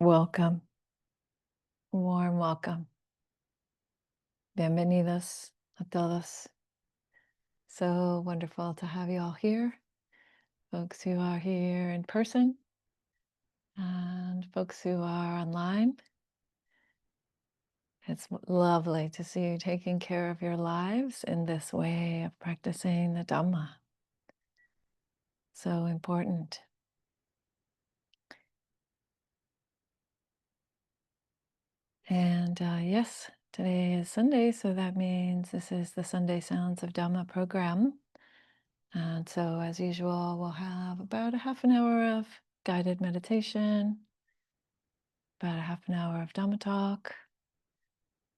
Welcome. Warm welcome. Bienvenidos a todos. So wonderful to have you all here. Folks who are here in person and folks who are online. It's lovely to see you taking care of your lives in this way of practicing the Dhamma. So important. And yes, today is Sunday, so that means this is the Sunday Sounds of Dhamma program. And so, as usual, we'll have about a half an hour of guided meditation, about a half an hour of Dhamma talk,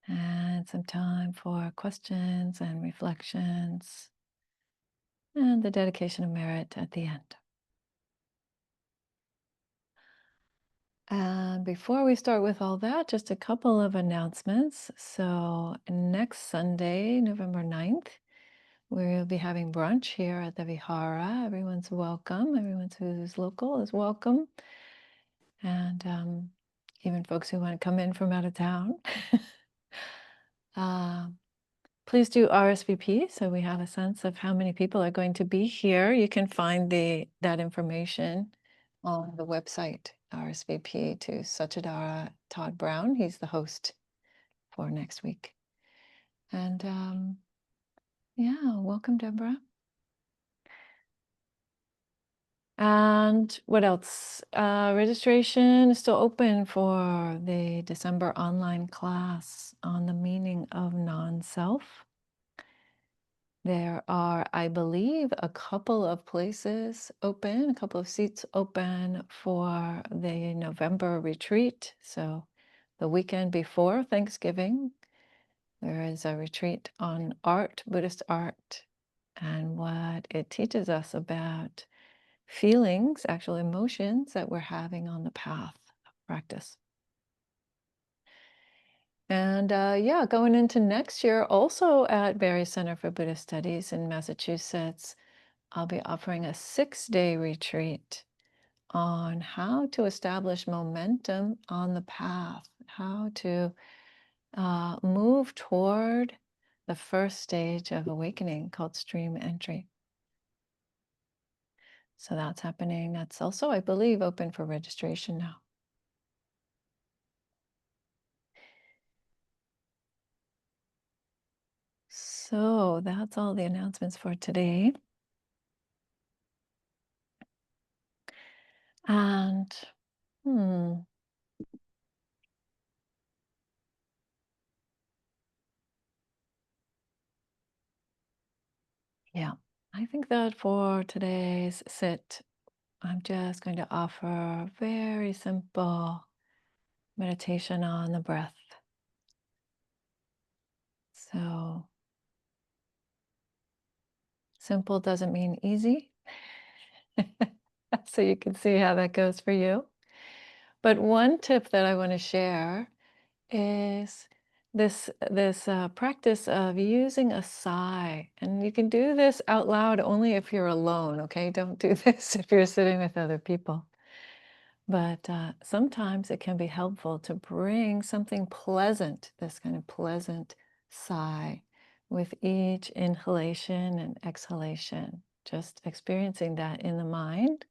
and some time for questions and reflections, and the dedication of merit at the end. And before we start with all that, just a couple of announcements. So, next Sunday, November 9th, we'll be having brunch here at the vihara. Everyone's welcome. Everyone who's local is welcome. And even folks who want to come in from out of town. Please do RSVP so we have a sense of how many people are going to be here. You can find that information on the website, RSVP to Satchidara Todd Brown. He's the host for next week. And yeah, welcome, Deborah. And what else? Registration is still open for the December online class on the meaning of non-self. There are, I believe, a couple of places open, a couple of seats open for the November retreat. So the weekend before Thanksgiving, there is a retreat on art, Buddhist art, and what it teaches us about feelings, actual emotions that we're having on the path of practice. And yeah, going into next year, also at Barry Center for Buddhist Studies in Massachusetts, I'll be offering a 6-day retreat on how to establish momentum on the path, how to move toward the first stage of awakening called stream entry. So that's happening. That's also, I believe, open for registration now. So that's all the announcements for today. And yeah, I think that for today's sit, I'm just going to offer a very simple meditation on the breath. So simple doesn't mean easy. So you can see how that goes for you. But one tip that I want to share is this practice of using a sigh. And you can do this out loud only if you're alone, okay? Don't do this if you're sitting with other people. But sometimes it can be helpful to bring something pleasant, this kind of pleasant sigh, with each inhalation and exhalation. Just experiencing that in the mind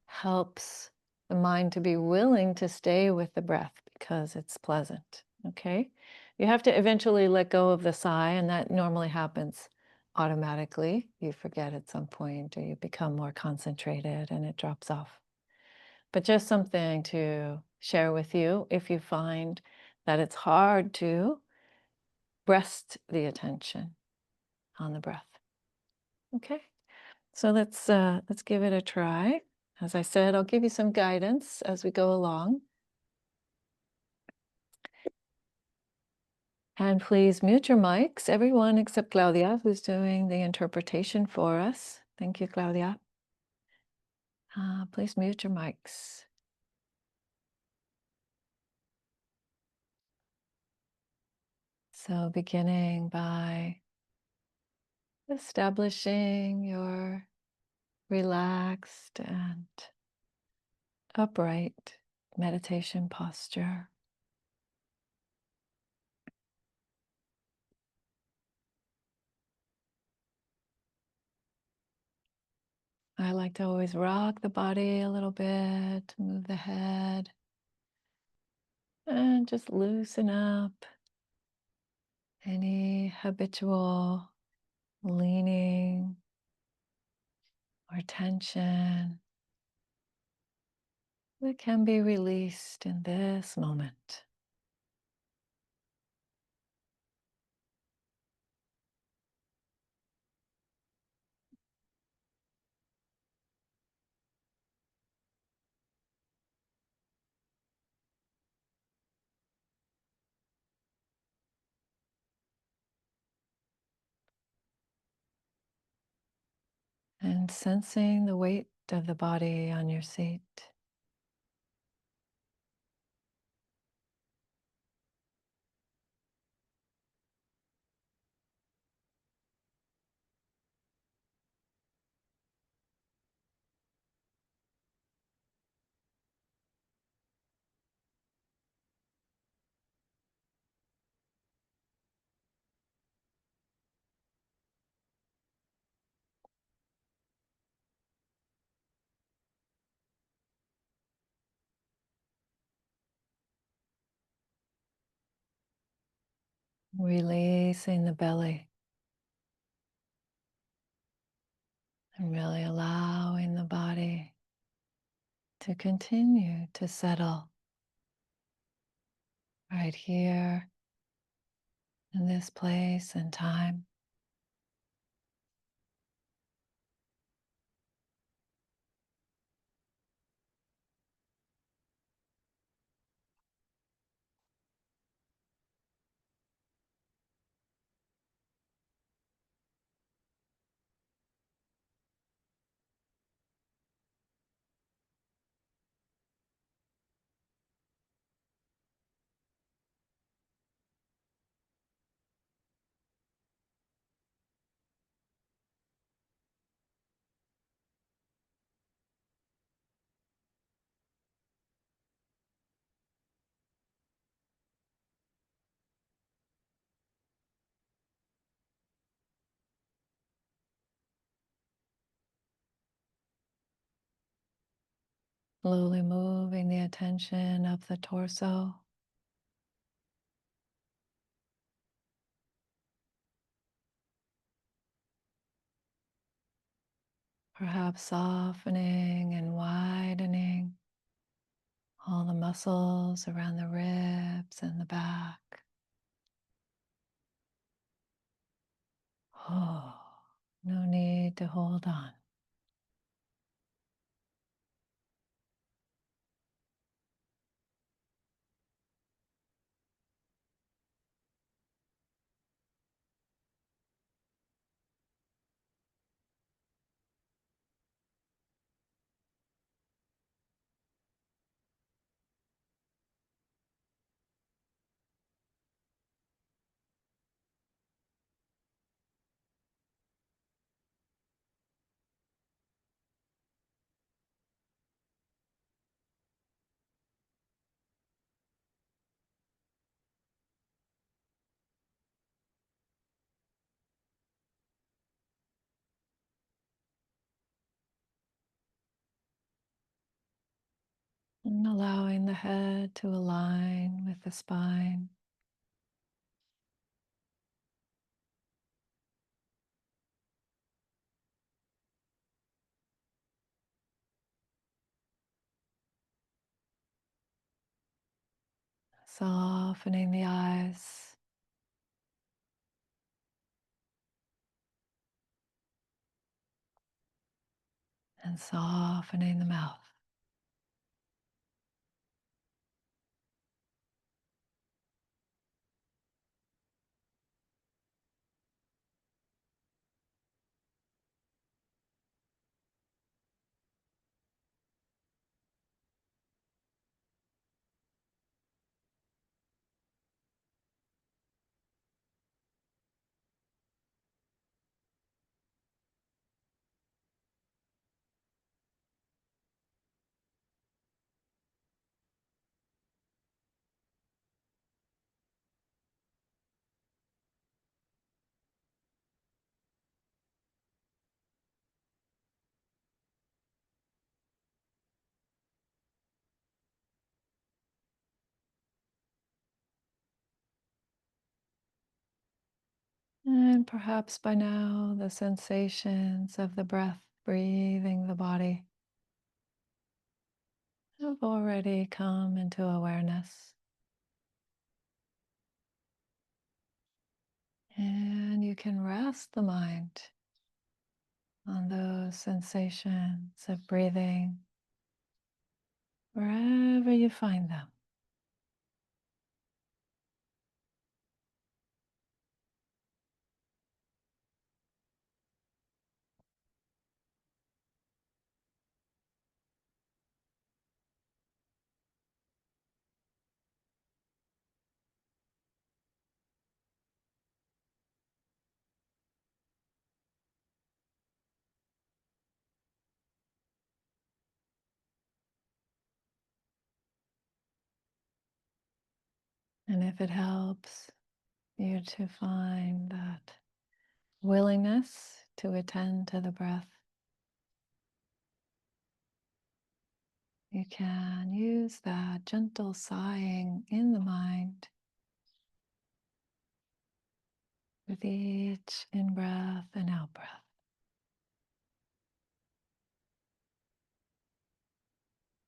helps the mind to be willing to stay with the breath because it's pleasant, okay? You have to eventually let go of the sigh, and that normally happens automatically. You forget at some point, or you become more concentrated and it drops off. But just something to share with you if you find that it's hard to rest the attention on the breath. Okay, so let's give it a try. As I said, I'll give you some guidance as we go along. And please mute your mics, everyone except Claudia, who's doing the interpretation for us. Thank you, Claudia. Please mute your mics. So beginning by establishing your relaxed and upright meditation posture. I like to always rock the body a little bit, move the head, and just loosen up any habitual leaning or tension that can be released in this moment. And sensing the weight of the body on your seat. Releasing the belly and really allowing the body to continue to settle right here in this place and time. Slowly moving the attention up the torso. Perhaps softening and widening all the muscles around the ribs and the back. Oh, no need to hold on. And allowing the head to align with the spine. Softening the eyes. And softening the mouth. And perhaps by now, the sensations of the breath breathing the body have already come into awareness. And you can rest the mind on those sensations of breathing wherever you find them. And if it helps you to find that willingness to attend to the breath, you can use that gentle sighing in the mind with each in-breath and out-breath.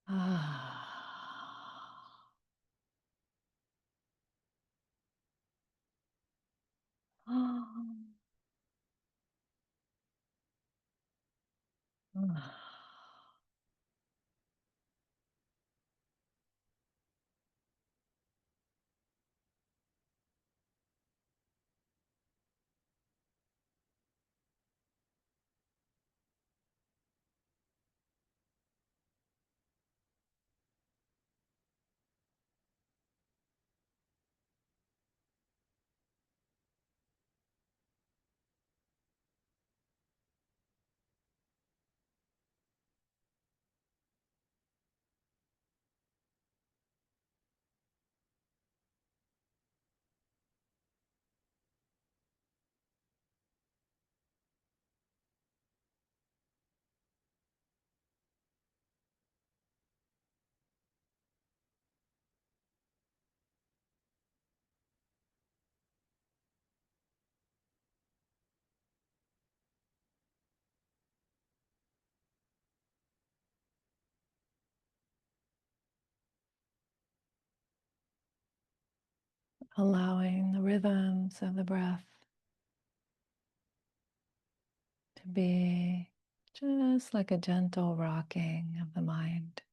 Ah. Ah. Allowing the rhythms of the breath to be just like a gentle rocking of the mind.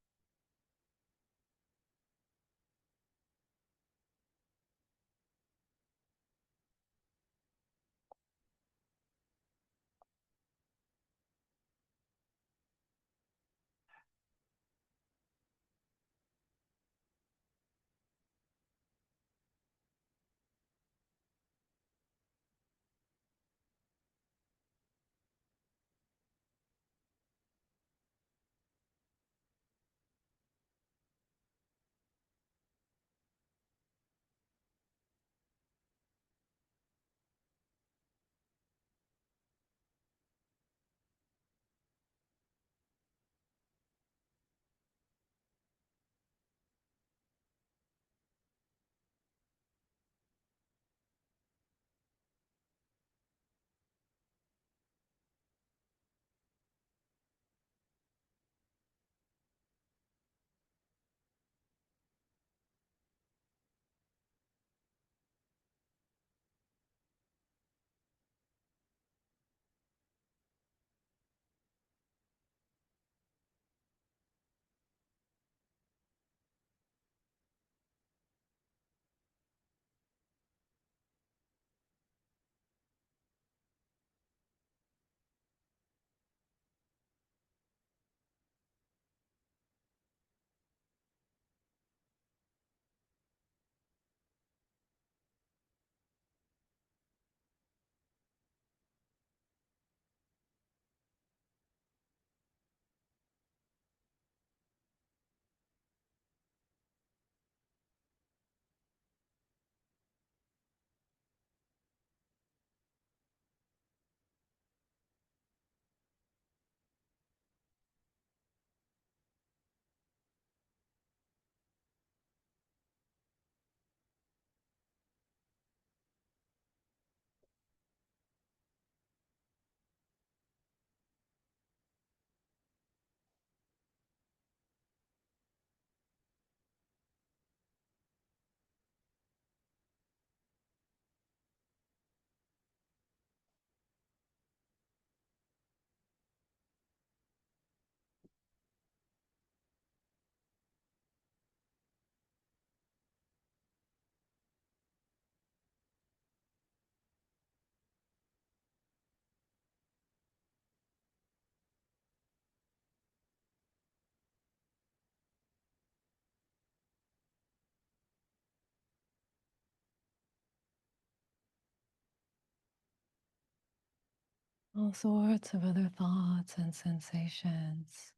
all sorts of other thoughts and sensations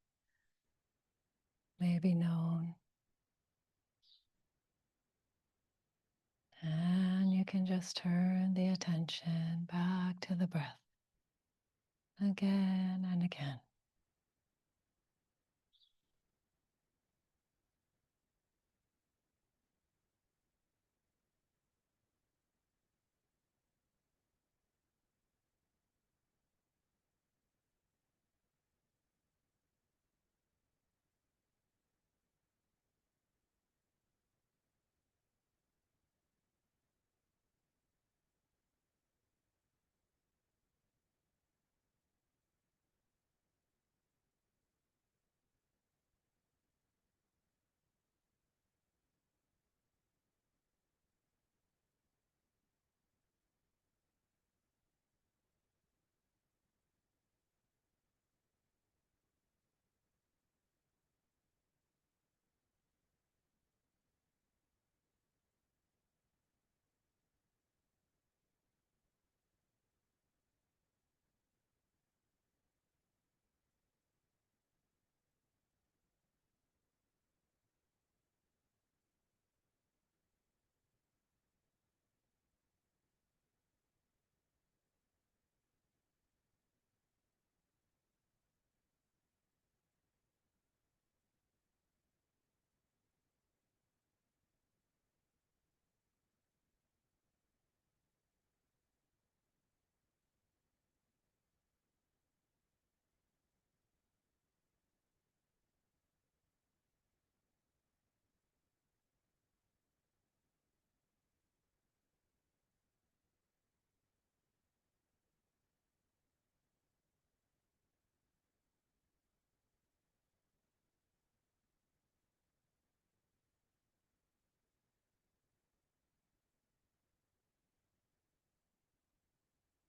may be known. And you can just turn the attention back to the breath again and again.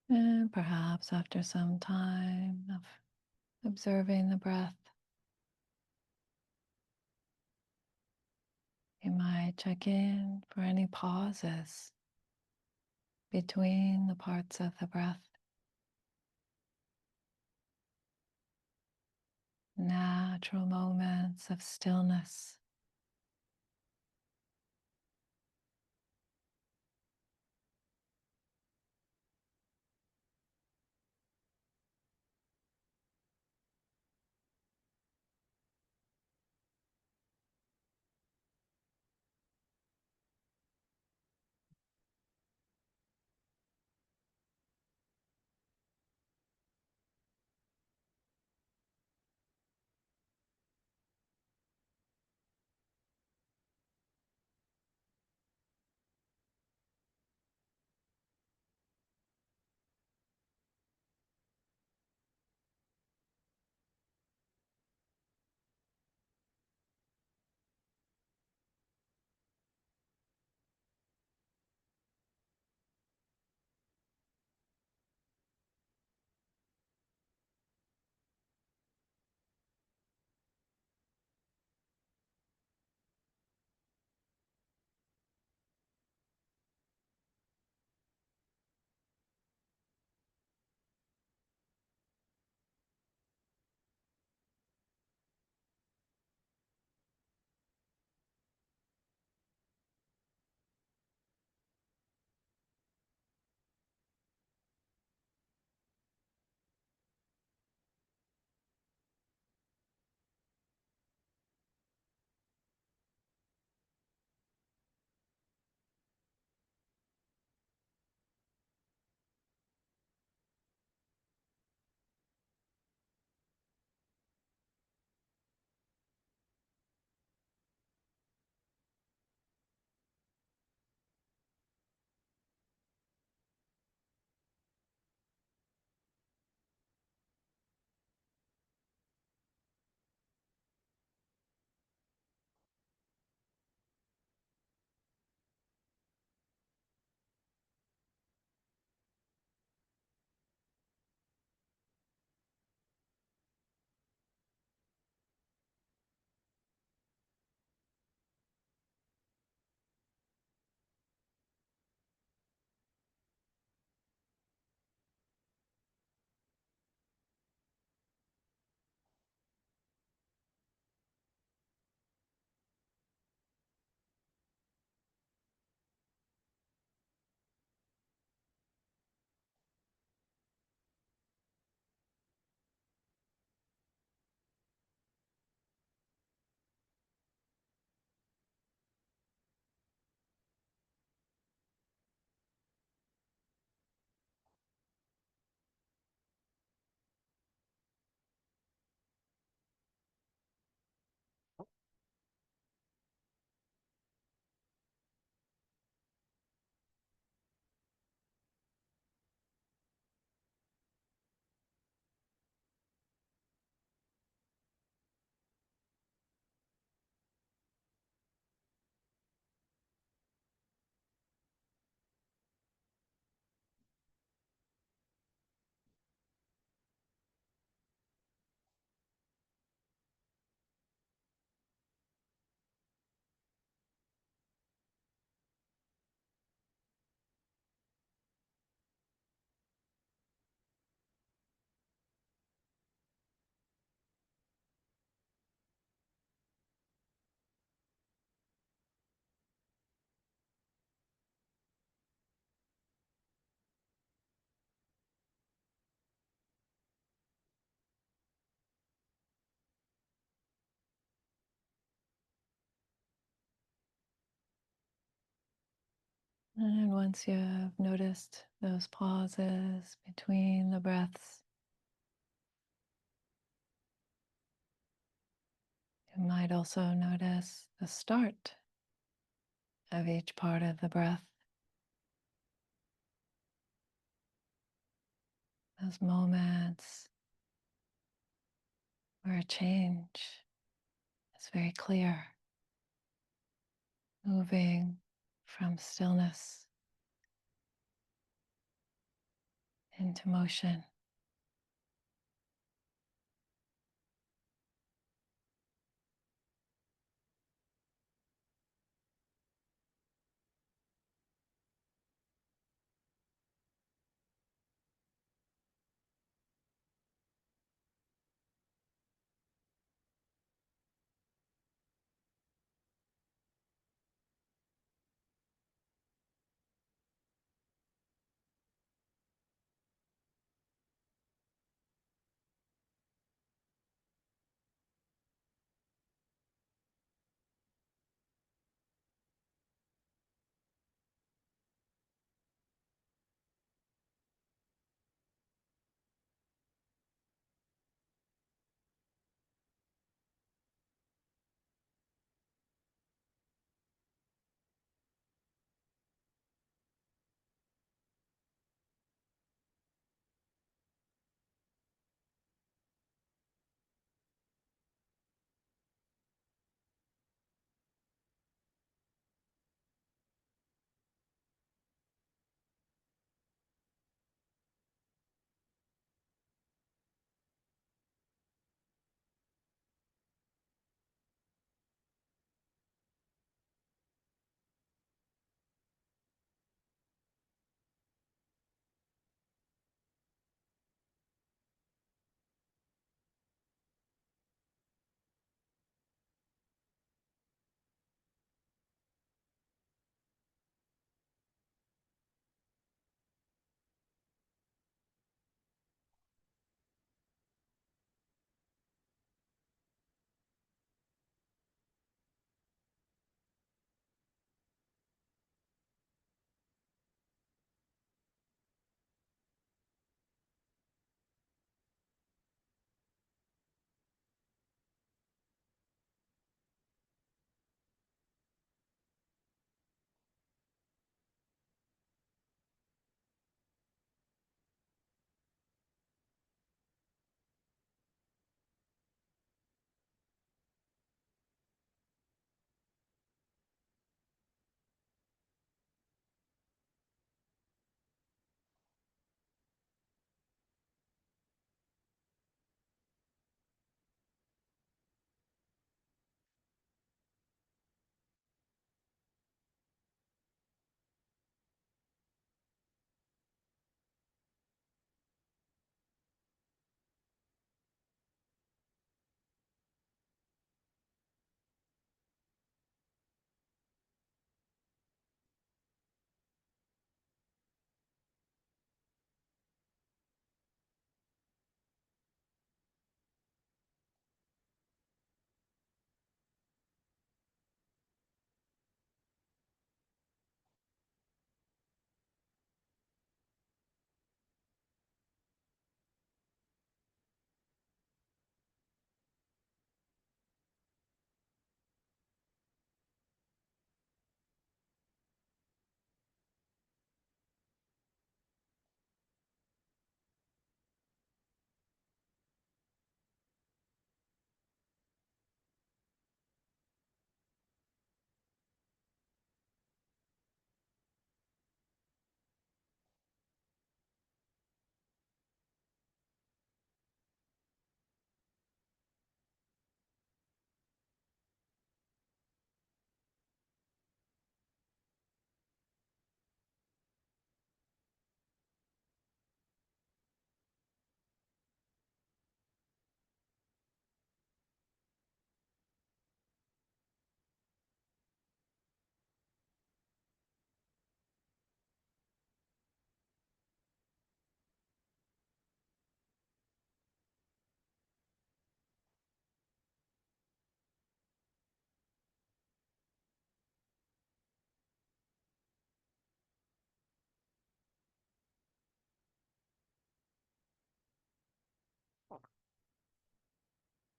And perhaps after some time of observing the breath, you might check in for any pauses between the parts of the breath, natural moments of stillness. And once you have noticed those pauses between the breaths, you might also notice the start of each part of the breath, those moments where a change is very clear, moving from stillness into motion.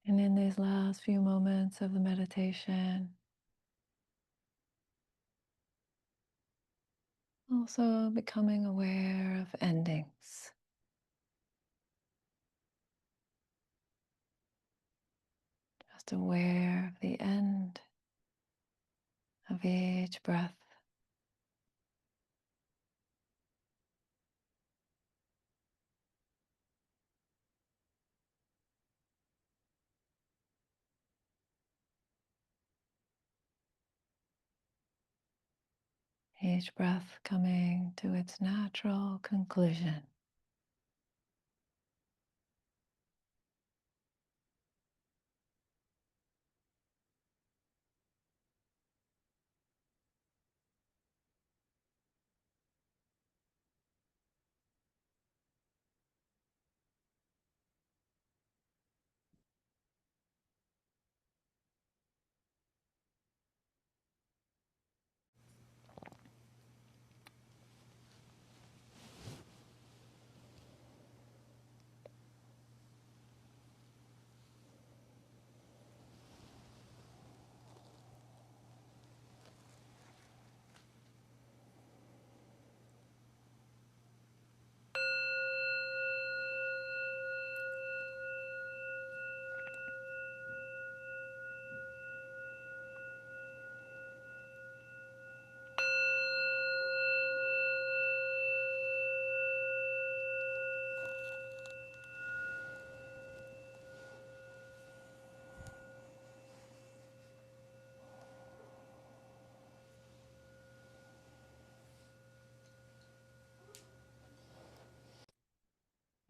And in these last few moments of the meditation, also becoming aware of endings. Just aware of the end of each breath. Each breath coming to its natural conclusion.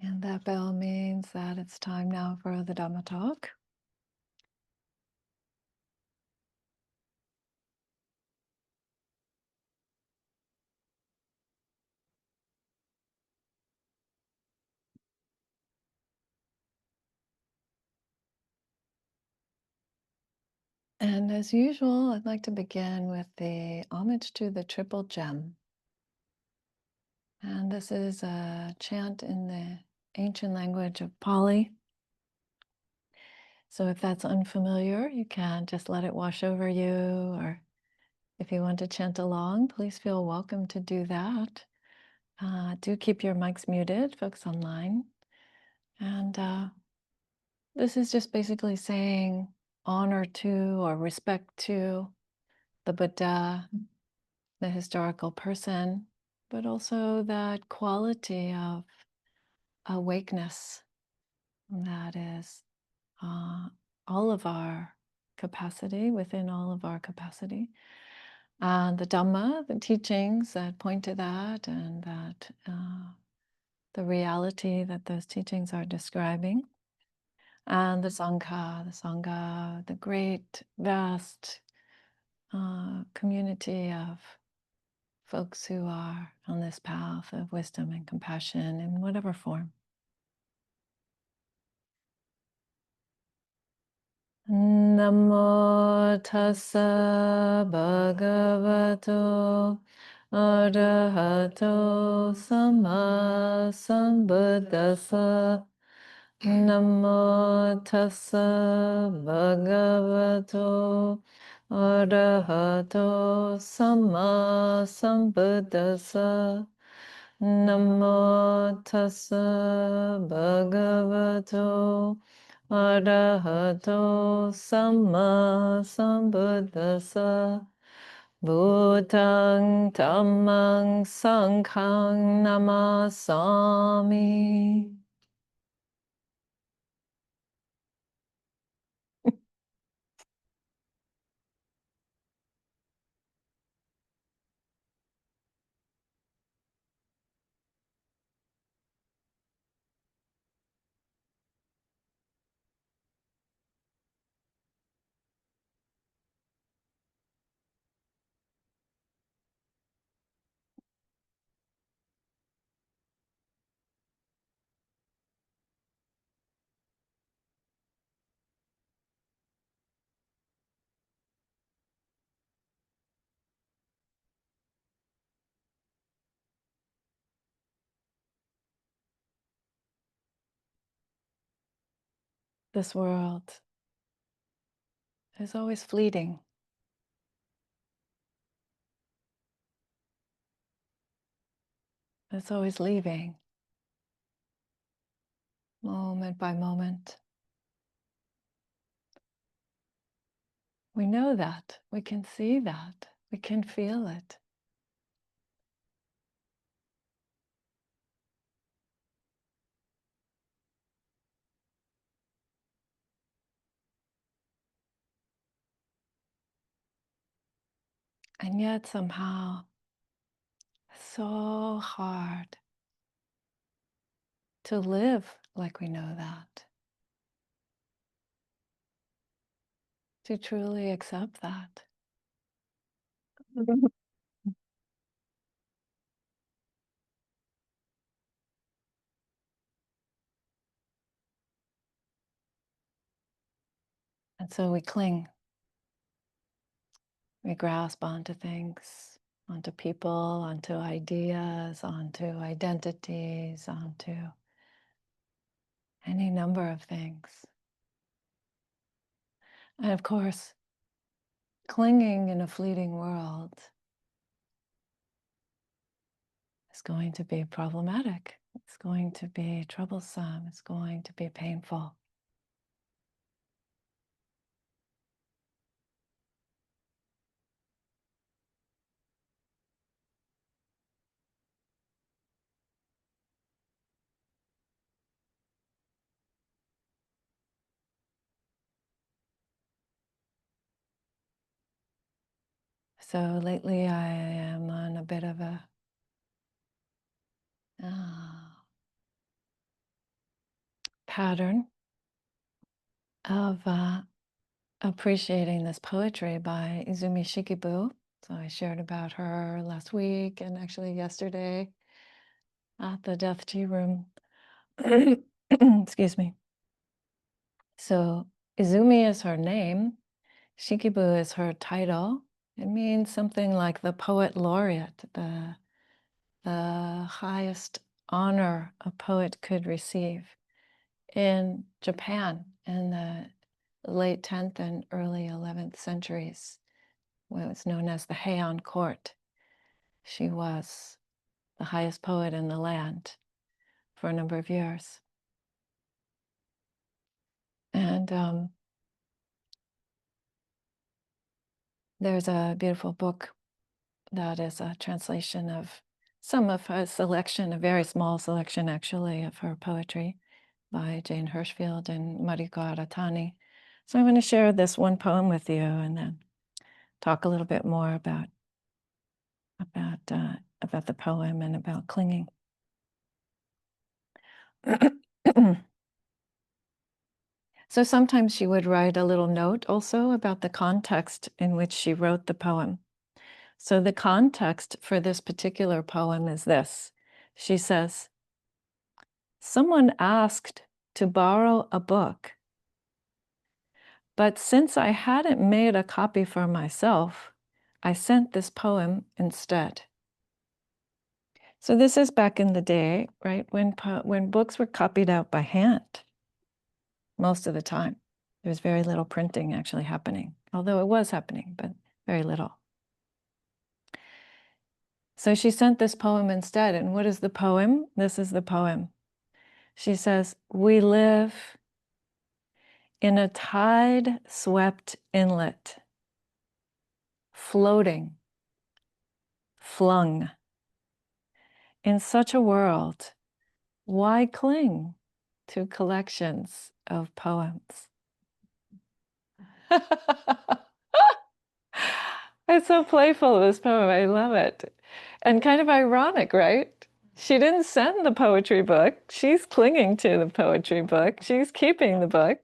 And that bell means that it's time now for the Dhamma talk. And as usual, I'd like to begin with the homage to the triple gem. And this is a chant in the ancient language of Pali. So if that's unfamiliar, you can just let it wash over you, or if you want to chant along, please feel welcome to do that. Do keep your mics muted, folks online. And this is just basically saying honor to or respect to the Buddha, the historical person, but also that quality of awakeness that is all of our capacity, within all of our capacity. And the Dhamma, the teachings that point to that, and that the reality that those teachings are describing. And the Sangha, the great, vast community of folks who are on this path of wisdom and compassion in whatever form. Namo tassa bhagavato arahato sama sambuddhassa. Namo tassa bhagavato arahato sama sambuddhassa. Namo tassa bhagavato arahato sama sambuddhassa. Bhutang dhammang sanghang namasami. this world is always fleeting. It's always leaving, moment by moment. We know that. We can see that. We can feel it. And yet somehow, so hard to live like we know that, to truly accept that. And so we cling, we grasp onto things, onto people, onto ideas, onto identities, onto any number of things. And of course, clinging in a fleeting world is going to be problematic. It's going to be troublesome. It's going to be painful. So lately I am on a bit of a pattern of appreciating this poetry by Izumi Shikibu. So I shared about her last week and actually yesterday at the Death Tea Room. Excuse me. So Izumi is her name. Shikibu is her title. It means something like the poet laureate, the highest honor a poet could receive. In Japan in the late 10th and early 11th centuries, what was known as the Heian court, she was the highest poet in the land for a number of years. And there's a beautiful book that is a translation of some of her selection, a very small selection actually, of her poetry by Jane Hirschfield and Mariko Aratani. So I'm going to share this one poem with you and then talk a little bit more about the poem and about clinging. So sometimes she would write a little note also about the context in which she wrote the poem. So the context for this particular poem is this. She says, "Someone asked to borrow a book, but since I hadn't made a copy for myself, I sent this poem instead." So this is back in the day, right, when books were copied out by hand most of the time. There was very little printing actually happening, although it was happening, but very little. So she sent this poem instead. And what is the poem? This is the poem. She says, "We live in a tide-swept inlet, floating, flung. In such a world, why cling to collections of poems?" It's so playful, this poem. I love it. And kind of ironic, right? She didn't send the poetry book. She's clinging to the poetry book. She's keeping the book,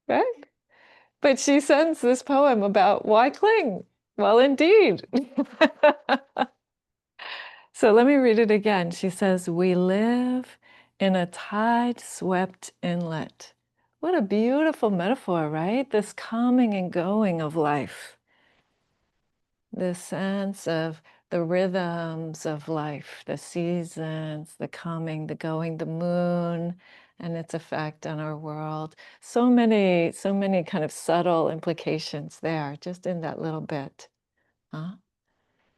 right? But she sends this poem about why cling? Well, indeed. So let me read it again. She says, "We live in a tide-swept inlet." What a beautiful metaphor, right? This coming and going of life. This sense of the rhythms of life, the seasons, the coming, the going, the moon and its effect on our world. So many kind of subtle implications there, just in that little bit. Huh?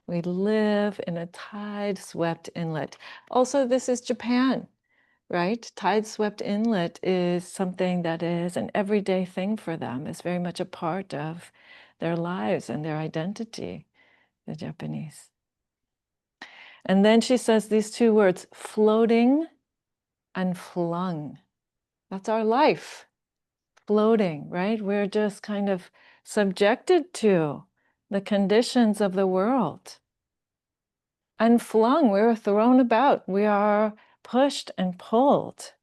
We live in a tide-swept inlet. Also, this is Japan, right? Tide-swept inlet is something that is an everyday thing for them. It's very much a part of their lives and their identity, the Japanese. And then she says these two words, floating and flung. That's our life, floating, right? We're just kind of subjected to the conditions of the world. And flung, we're thrown about. We are pushed and pulled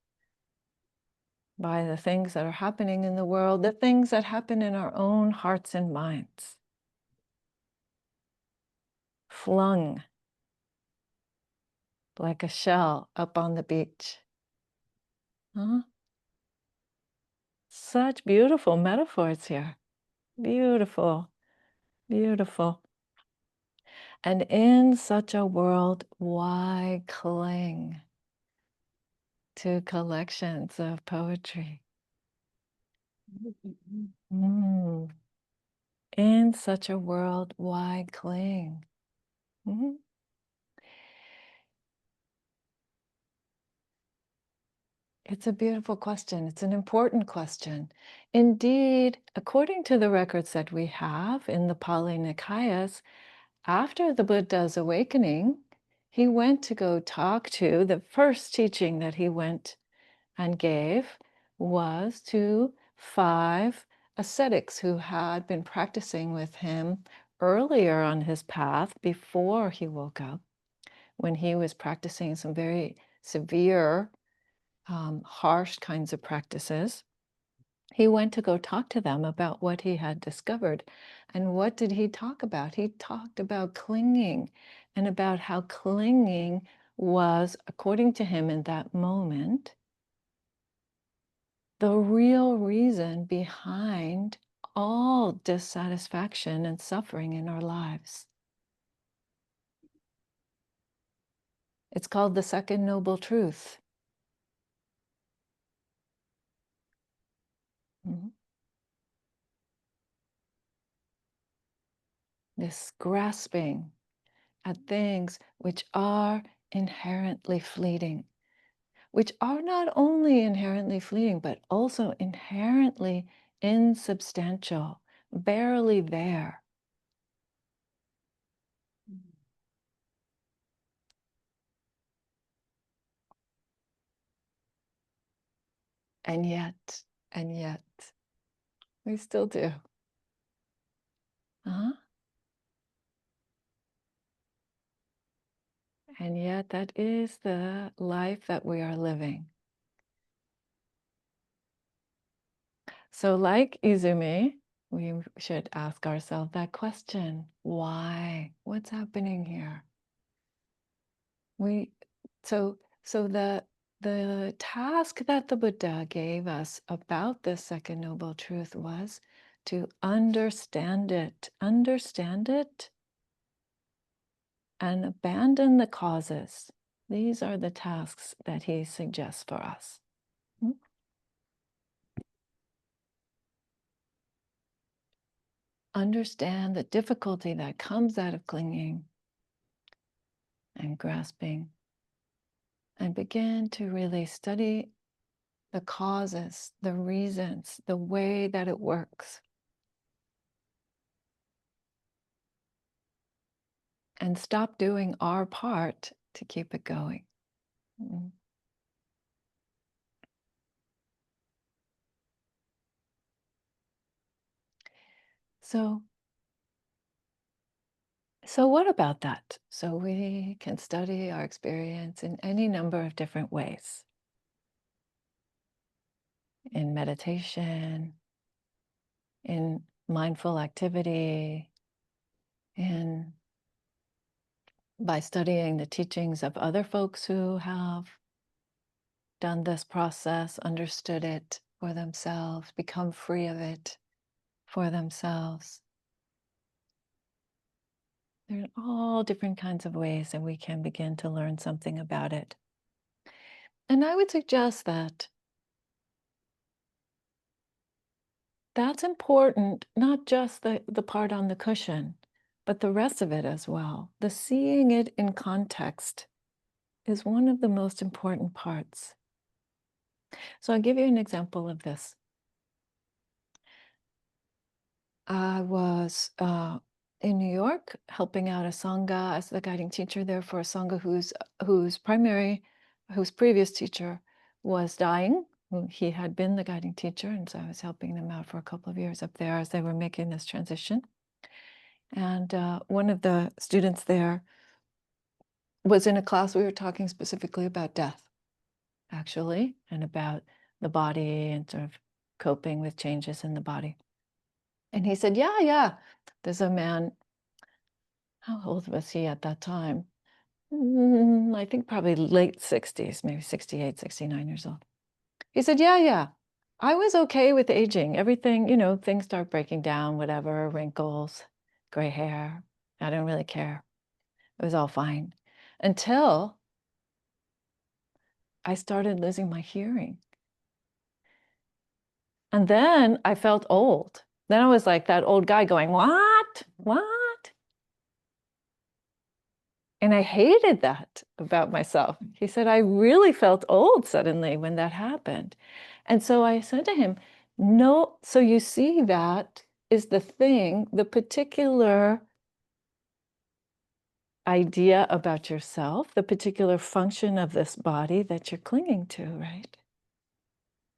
by the things that are happening in the world, the things that happen in our own hearts and minds. Flung like a shell up on the beach. Huh? Such beautiful metaphors here. Beautiful, beautiful. And in such a world, why cling to collections of poetry? Mm. In such a world, why cling? Mm. It's a beautiful question. It's an important question. Indeed, according to the records that we have in the Pali Nikayas, after the Buddha's awakening, he went to go talk to, the first teaching that he went and gave was to 5 ascetics who had been practicing with him earlier on his path before he woke up, when he was practicing some very severe, harsh kinds of practices. He went to go talk to them about what he had discovered. And what did he talk about? He talked about clinging and about how clinging was, according to him in that moment, the real reason behind all dissatisfaction and suffering in our lives. It's called the second noble truth. Mhm. This grasping at things which are inherently fleeting, which are not only inherently fleeting, but also inherently insubstantial, barely there. And yet, we still do. Uh-huh. And yet, that is the life that we are living. So, like Izumi, we should ask ourselves that question: why? What's happening here? So the task that the Buddha gave us about this second noble truth was to understand it, and abandon the causes. These are the tasks that he suggests for us. Understand the difficulty that comes out of clinging and grasping, and begin to really study the causes, the reasons, the way that it works. And stop doing our part to keep it going. Mm. So what about that? So we can study our experience in any number of different ways. In meditation, in mindful activity, in by studying the teachings of other folks who have done this process, understood it for themselves, become free of it for themselves. There are all different kinds of ways that we can begin to learn something about it. And I would suggest that that's important, not just the part on the cushion, but the rest of it as well. The seeing it in context is one of the most important parts. So I'll give you an example of this. I was in New York helping out a Sangha as the guiding teacher there for a Sangha whose previous teacher was dying. He had been the guiding teacher, and so I was helping them out for a couple of years up there as they were making this transition. And one of the students there was in a class, we were talking specifically about death, actually, and about the body and sort of coping with changes in the body. And he said, yeah, there's a man, how old was he at that time? I think probably late 60s, maybe 68, 69 years old. He said, yeah, I was okay with aging. Everything, things start breaking down, whatever, wrinkles, gray hair. I don't really care. It was all fine until I started losing my hearing. And then I felt old. Then I was like that old guy going, what? And I hated that about myself. He said, I really felt old suddenly when that happened. And so I said to him, no, so you see, that is the thing, the particular idea about yourself, the particular function of this body that you're clinging to, right?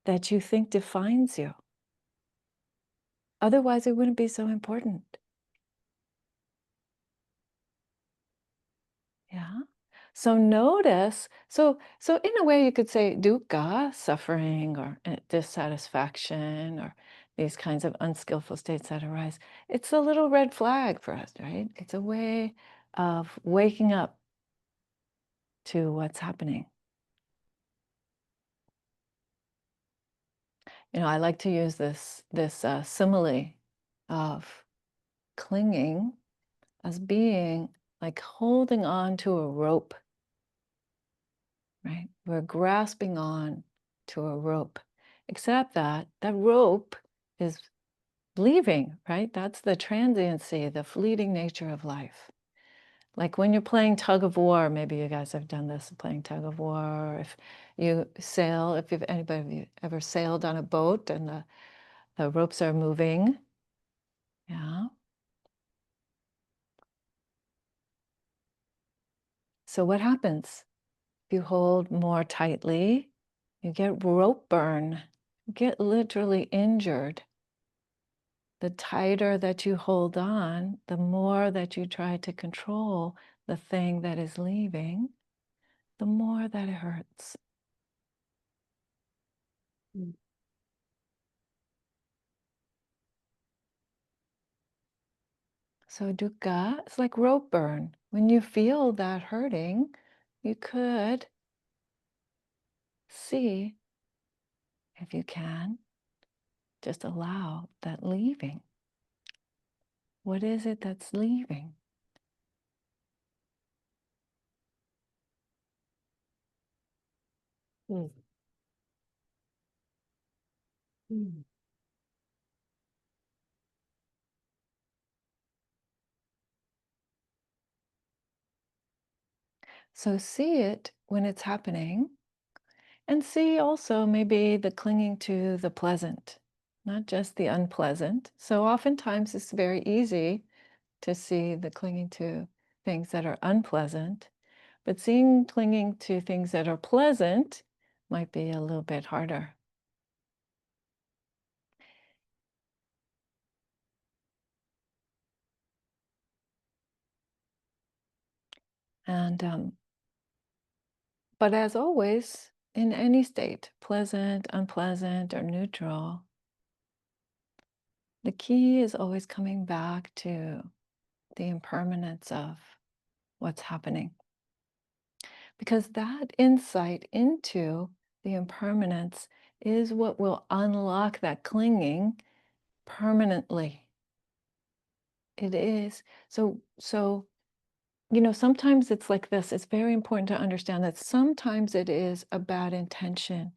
That you think defines you. Otherwise, it wouldn't be so important. Yeah. So notice, so in a way you could say dukkha, suffering or dissatisfaction or these kinds of unskillful states that arise. It's a little red flag for us, right? It's a way of waking up to what's happening. I like to use this simile of clinging as being like holding on to a rope, right? We're grasping on to a rope, except that rope is leaving, right? That's the transiency, the fleeting nature of life. Like when you're playing tug of war, maybe you guys have done this, playing tug of war, or if you sail, if anybody of you ever sailed on a boat and the ropes are moving, yeah. So what happens? If you hold more tightly, you get rope burn, you get literally injured. The tighter that you hold on, the more that you try to control the thing that is leaving, the more that it hurts. So dukkha, it's like rope burn. When you feel that hurting, you could see, if you can, just allow that leaving. What is it that's leaving? Mm. Mm. So see it when it's happening, and see also maybe the clinging to the pleasant, not just the unpleasant. So oftentimes it's very easy to see the clinging to things that are unpleasant, but seeing clinging to things that are pleasant might be a little bit harder. And but as always, in any state, pleasant, unpleasant, or neutral, the key is always coming back to the impermanence of what's happening. Because that insight into the impermanence is what will unlock that clinging permanently. It is. So, sometimes it's like this. It's very important to understand that sometimes it is about intention.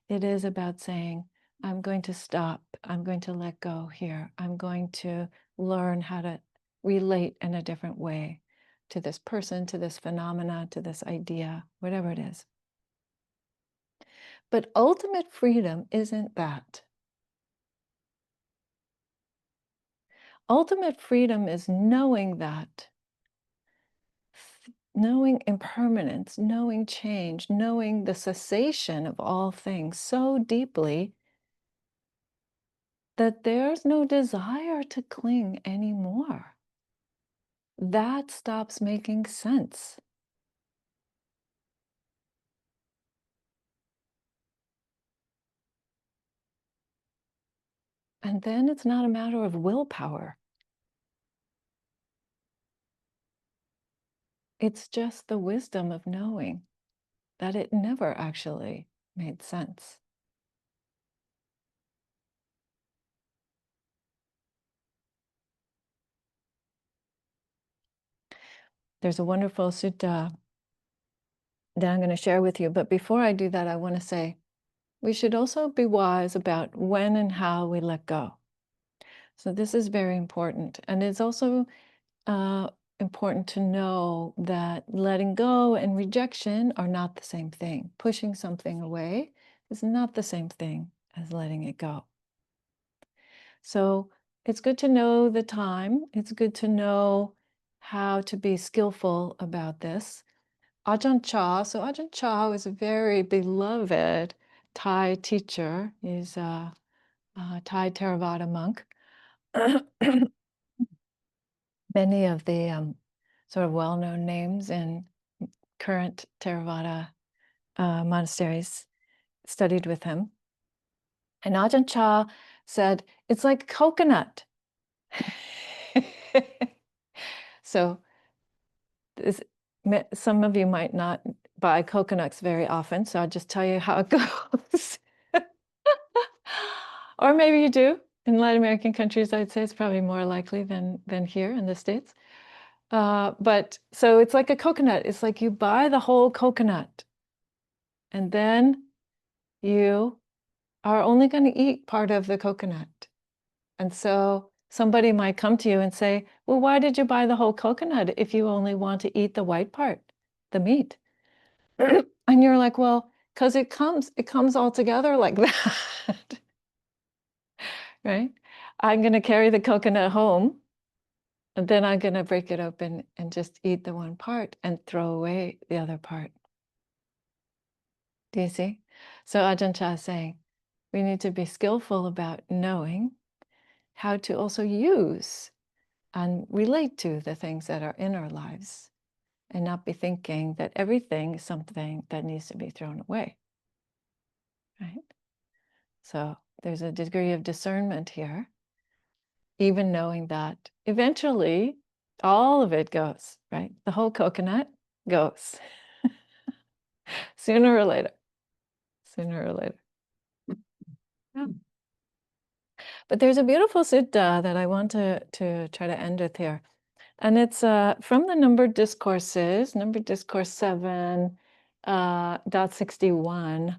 It is about saying, I'm going to stop. I'm going to let go here. I'm going to learn how to relate in a different way to this person, to this phenomena, to this idea, whatever it is. But ultimate freedom isn't that. Ultimate freedom is knowing that, knowing impermanence, knowing change, knowing the cessation of all things so deeply that there's no desire to cling anymore. That stops making sense. And then it's not a matter of willpower. It's just the wisdom of knowing that it never actually made sense. There's a wonderful sutta that I'm going to share with you. But before I do that, I want to say we should also be wise about when and how we let go. So this is very important. And it's also important to know that letting go and rejection are not the same thing. Pushing something away is not the same thing as letting it go. So it's good to know the time. It's good to know how to be skillful about this. Ajahn Chah, so Ajahn Chah was a very beloved Thai teacher. He's a Thai Theravada monk. Many of the sort of well-known names in current Theravada monasteries studied with him. And Ajahn Chah said, it's like coconut. So some of you might not buy coconuts very often, so I'll just tell you how it goes. Or maybe you do. In Latin American countries, I'd say it's probably more likely than here in the States. But so it's like a coconut. It's like you buy the whole coconut, and then you are only going to eat part of the coconut. And so somebody might come to you and say, well, why did you buy the whole coconut if you only want to eat the white part, the meat? And you're like, well, because it comes all together like that. Right? I'm going to carry the coconut home, and then I'm going to break it open and just eat the one part and throw away the other part. Do you see? So Ajahn Chah is saying we need to be skillful about knowing how to also use and relate to the things that are in our lives and not be thinking that everything is something that needs to be thrown away. Right? So there's a degree of discernment here, even knowing that eventually all of it goes, right? The whole coconut goes sooner or later. Sooner or later. Yeah. But there's a beautiful sutta that I want to try to end with here. And it's from the Numbered Discourses, Numbered Discourse 7, dot 61.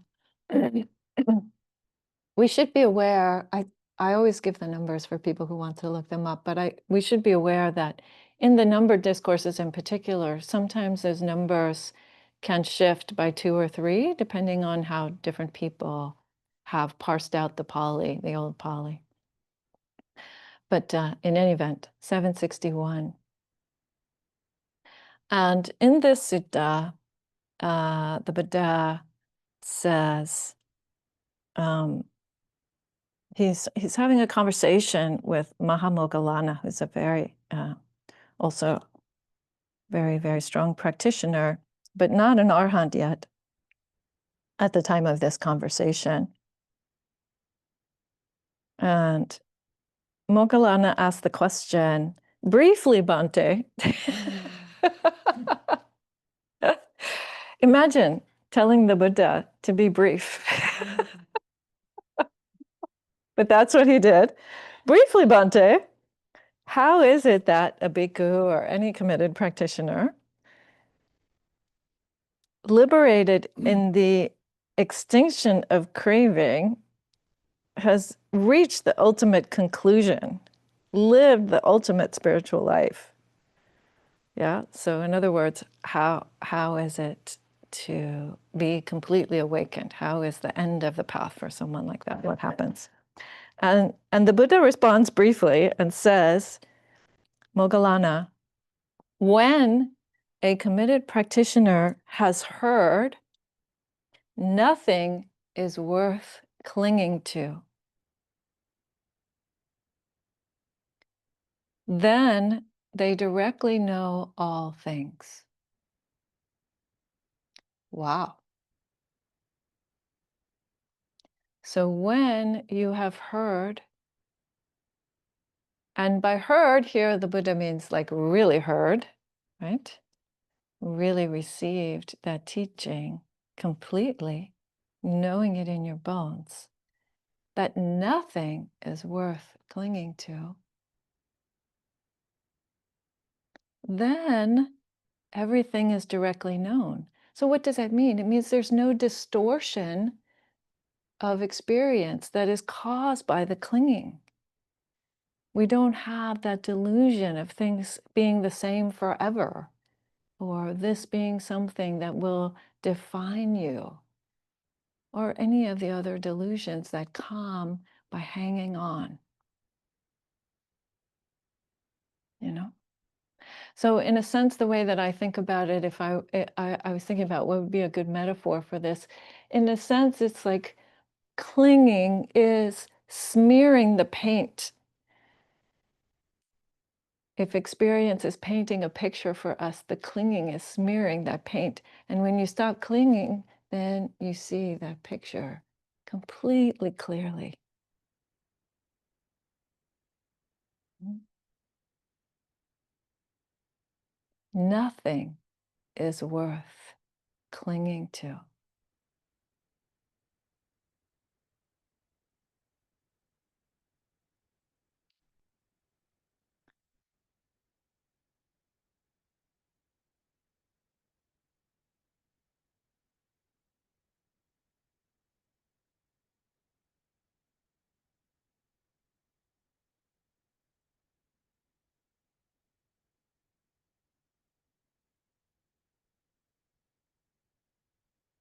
We should be aware, I always give the numbers for people who want to look them up, but we should be aware that in the Numbered Discourses in particular, sometimes those numbers can shift by 2 or 3, depending on how different people have parsed out the Pali, the old Pali. But in any event, 761. And in this sutta, the Buddha says, he's having a conversation with Mahamoggallana, who's a very, also very, very strong practitioner, but not an arhat yet at the time of this conversation. And Moggallana asked the question, briefly, Bhante. Imagine telling the Buddha to be brief. But that's what he did. Briefly, Bhante, how is it that a bhikkhu or any committed practitioner liberated in the extinction of craving has reached the ultimate conclusion, lived the ultimate spiritual life. Yeah. So in other words, how is it to be completely awakened? How is the end of the path for someone like that? What happens? And the Buddha responds briefly and says, Moggallana, when a committed practitioner has heard, nothing is worth clinging to, then they directly know all things. Wow. So when you have heard, and by heard here, the Buddha means like really heard, right? Really received that teaching completely, knowing it in your bones, that nothing is worth clinging to, then everything is directly known. So what does that mean? It means there's no distortion of experience that is caused by the clinging. We don't have that delusion of things being the same forever, or this being something that will define you, or any of the other delusions that come by hanging on, you know? So in a sense, the way that I think about it, if I was thinking about what would be a good metaphor for this, in a sense, it's like clinging is smearing the paint. If experience is painting a picture for us, the clinging is smearing that paint. And when you stop clinging, then you see that picture completely clearly. Nothing is worth clinging to.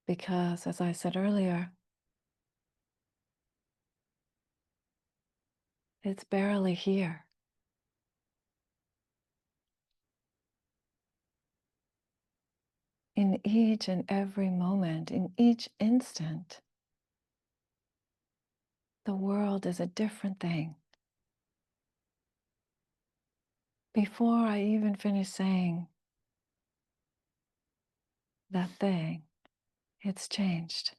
Because, as I said earlier, it's barely here. In each and every moment, in each instant, the world is a different thing. Before I even finish saying that thing, it's changed.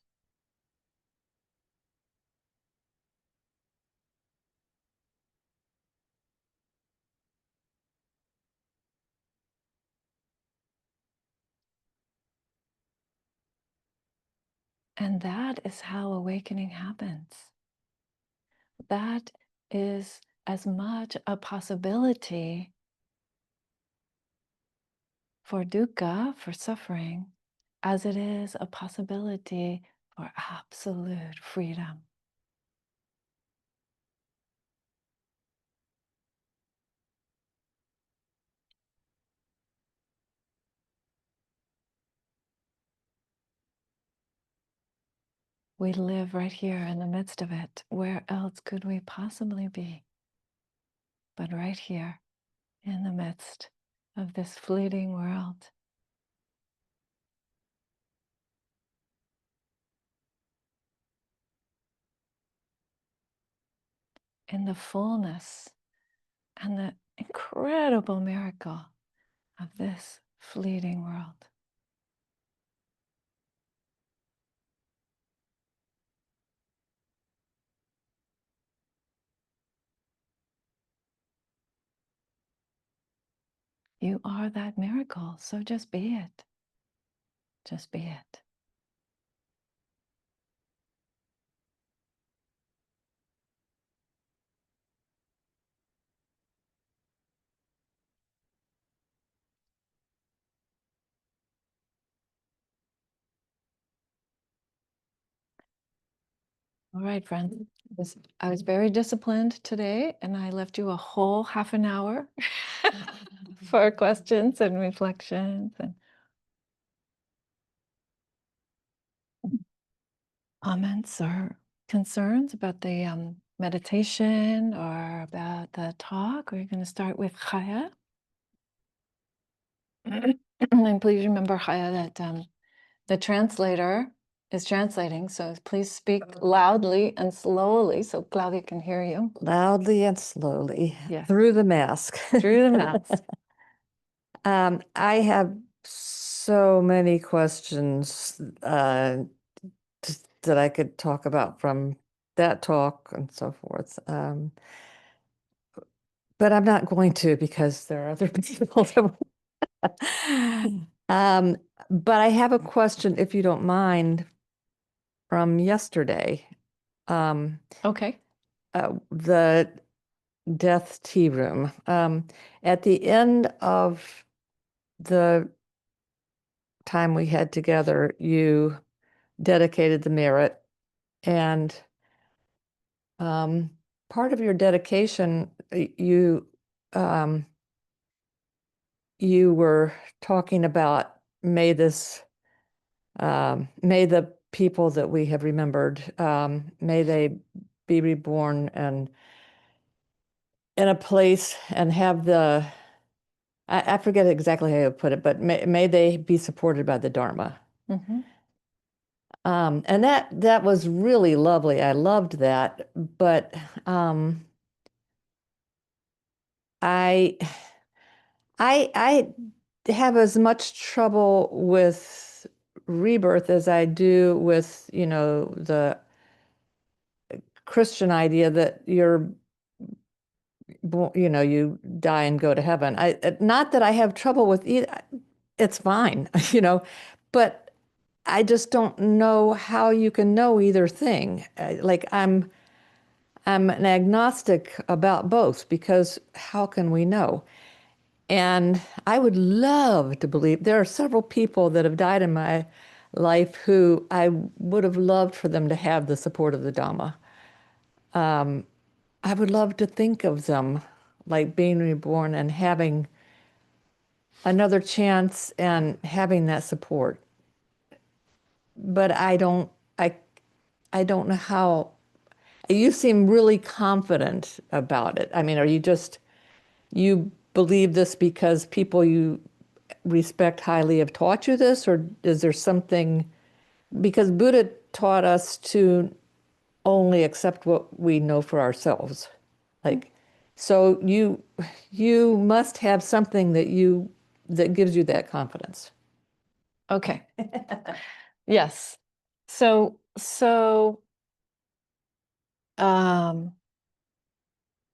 And that is how awakening happens. That is as much a possibility for dukkha, for suffering, as it is a possibility for absolute freedom. We live right here in the midst of it. Where else could we possibly be but right here in the midst of this fleeting world? In the fullness and the incredible miracle of this fleeting world. You are that miracle, so just be it. Just be it. All right, friends. I was very disciplined today, and I left you a whole half an hour for questions and reflections and comments or concerns about the meditation or about the talk. We're going to start with Chaya. And please remember, Chaya, that the translator is translating, so please speak loudly and slowly so Claudia can hear you. Loudly and slowly, Yes. through the mask. Through the mask. I have so many questions that I could talk about from that talk and so forth. But I'm not going to because there are other people that but I have a question, if you don't mind, from yesterday. Okay. The death tea room. At the end of the time we had together, you dedicated the merit, and part of your dedication, you were talking about may the people that we have remembered, may they be reborn and in a place and have the, I forget exactly how you put it, but may they be supported by the Dharma. Mm-hmm. And that was really lovely. I loved that, but I have as much trouble with rebirth as I do with, the Christian idea that you die and go to heaven. Not that I have trouble with either. It's fine, but I just don't know how you can know either thing. Like I'm an agnostic about both, because how can we know? And I would love to believe, there are several people that have died in my life who I would have loved for them to have the support of the Dhamma. I would love to think of them like being reborn and having another chance and having that support. But I don't know how. You seem really confident about it. I mean, are you believe this because people you respect highly have taught you this, or is there something, because Buddha taught us to only accept what we know for ourselves. Like, so you must have something that gives you that confidence. Okay. Yes. So,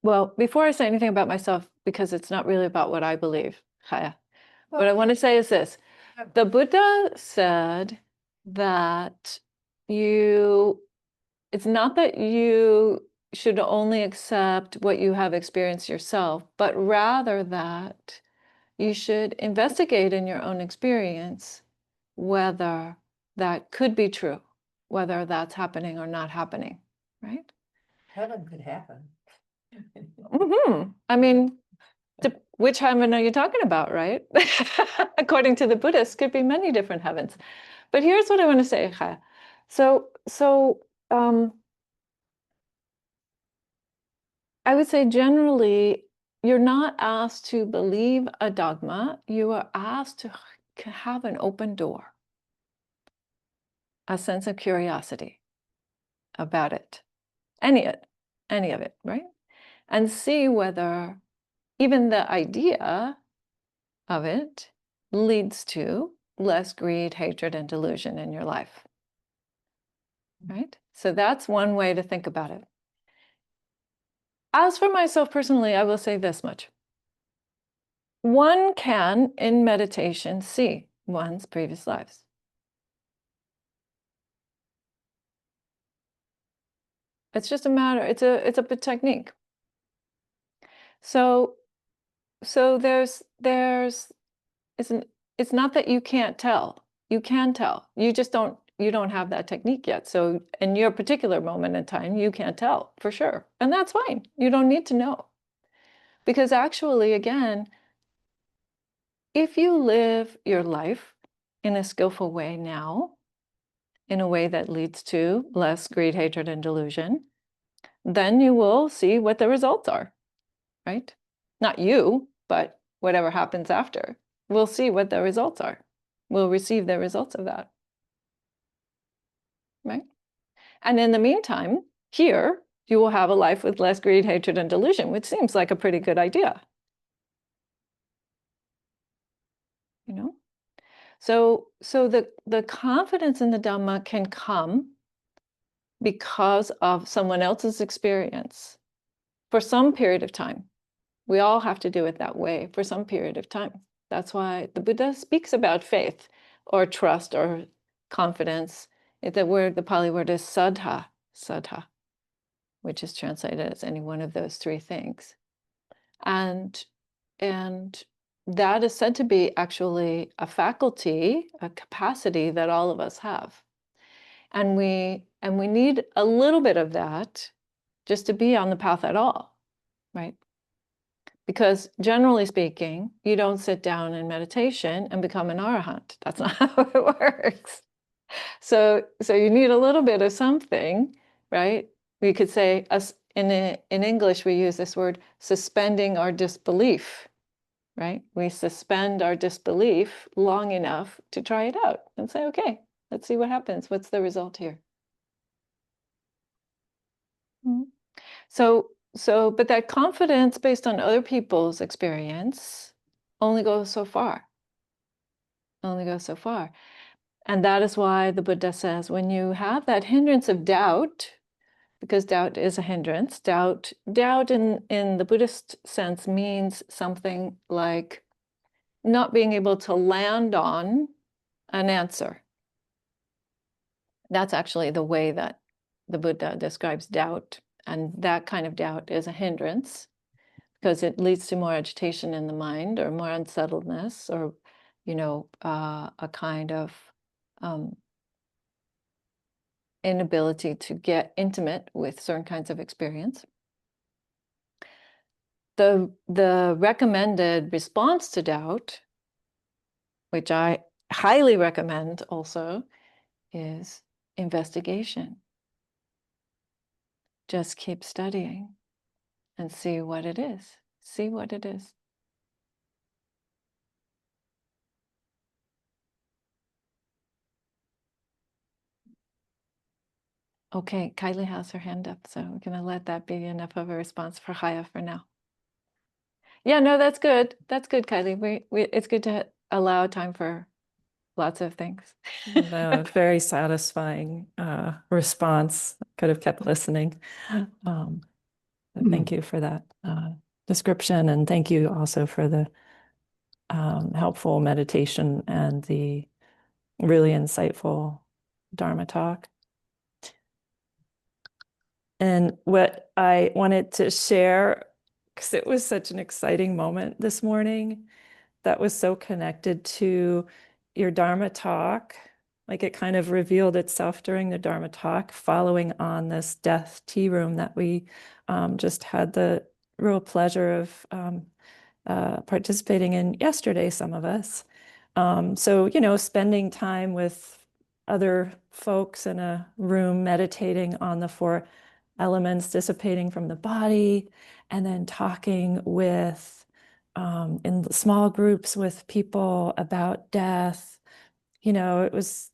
well, before I say anything about myself, because it's not really about what I believe, Chaya, what I want to say is this. The Buddha said that it's not that you should only accept what you have experienced yourself, but rather that you should investigate in your own experience whether that could be true, whether that's happening or not happening, right? Heaven could happen. Mm-hmm. I mean, which heaven are you talking about, right? According to the Buddhists, could be many different heavens. But here's what I want to say, Chaya. So I would say generally, you're not asked to believe a dogma. You are asked to have an open door, a sense of curiosity about it, any of it, right? And see whether even the idea of it leads to less greed, hatred, and delusion in your life, right? So that's one way to think about it. As for myself personally, I will say this much. One can, in meditation, see one's previous lives. It's just a matter, it's a technique. So it's not that you can't tell. You can tell. You just don't don't have that technique yet. So in your particular moment in time, you can't tell for sure. And that's fine. You don't need to know. Because actually, again, if you live your life in a skillful way now, in a way that leads to less greed, hatred, and delusion, then you will see what the results are, right? Not you, but whatever happens after. We'll see what the results are. We'll receive the results of that, right? And in the meantime, here, you will have a life with less greed, hatred, and delusion, which seems like a pretty good idea. You know? So the confidence in the Dhamma can come because of someone else's experience for some period of time. We all have to do it that way for some period of time. That's why the Buddha speaks about faith or trust or confidence. The Pali word is saddha, which is translated as any one of those three things. And that is said to be actually a faculty, a capacity that all of us have. And we need a little bit of that just to be on the path at all, right? Because generally speaking, you don't sit down in meditation and become an arahant. That's not how it works. So you need a little bit of something, right? We could say, in English, we use this word, suspending our disbelief, right? We suspend our disbelief long enough to try it out and say, okay, let's see what happens. What's the result here? But that confidence based on other people's experience only goes so far. Only goes so far. And that is why the Buddha says, when you have that hindrance of doubt, because doubt is a hindrance, doubt in the Buddhist sense means something like not being able to land on an answer. That's actually the way that the Buddha describes doubt. And that kind of doubt is a hindrance because it leads to more agitation in the mind or more unsettledness or, a kind of inability to get intimate with certain kinds of experience. The recommended response to doubt, which I highly recommend also, is investigation. Just keep studying and see what it is. See what it is. Okay, Kylie has her hand up, so we're going to let that be enough of a response for Chaya for now. Yeah, no, that's good. That's good, Kylie. It's good to allow time for lots of things. No, very satisfying response. Could have kept listening. Thank you for that description, and thank you also for the helpful meditation and the really insightful Dharma talk. And what I wanted to share, because it was such an exciting moment this morning, that was so connected to your Dharma talk. Like it kind of revealed itself during the Dharma talk, following on this death tea room that we just had the real pleasure of participating in yesterday, some of us. So, spending time with other folks in a room, meditating on the four elements dissipating from the body, and then talking with in small groups with people about death. It was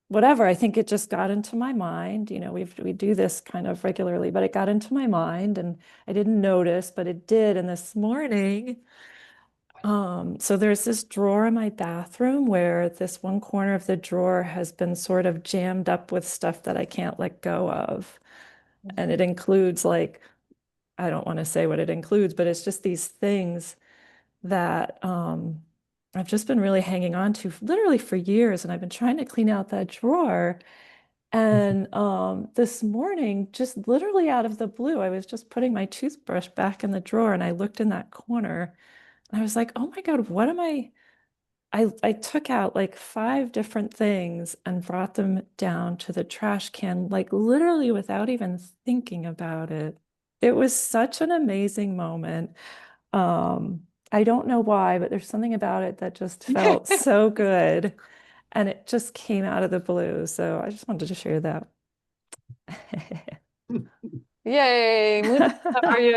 whatever. I think it just got into my mind. We do this kind of regularly, but it got into my mind and I didn't notice, but it did. And this morning, so there's this drawer in my bathroom where this one corner of the drawer has been sort of jammed up with stuff that I can't let go of. And it includes I don't want to say what it includes, but it's just these things that I've just been really hanging on to literally for years. And I've been trying to clean out that drawer. And this morning, just literally out of the blue, I was just putting my toothbrush back in the drawer and I looked in that corner and I was like, oh my God, what am I I took out like 5 different things and brought them down to the trash can, like literally without even thinking about it. It was such an amazing moment. I don't know why, but there's something about it that just felt so good. And it just came out of the blue. So I just wanted to share that. Yay, mucho for you.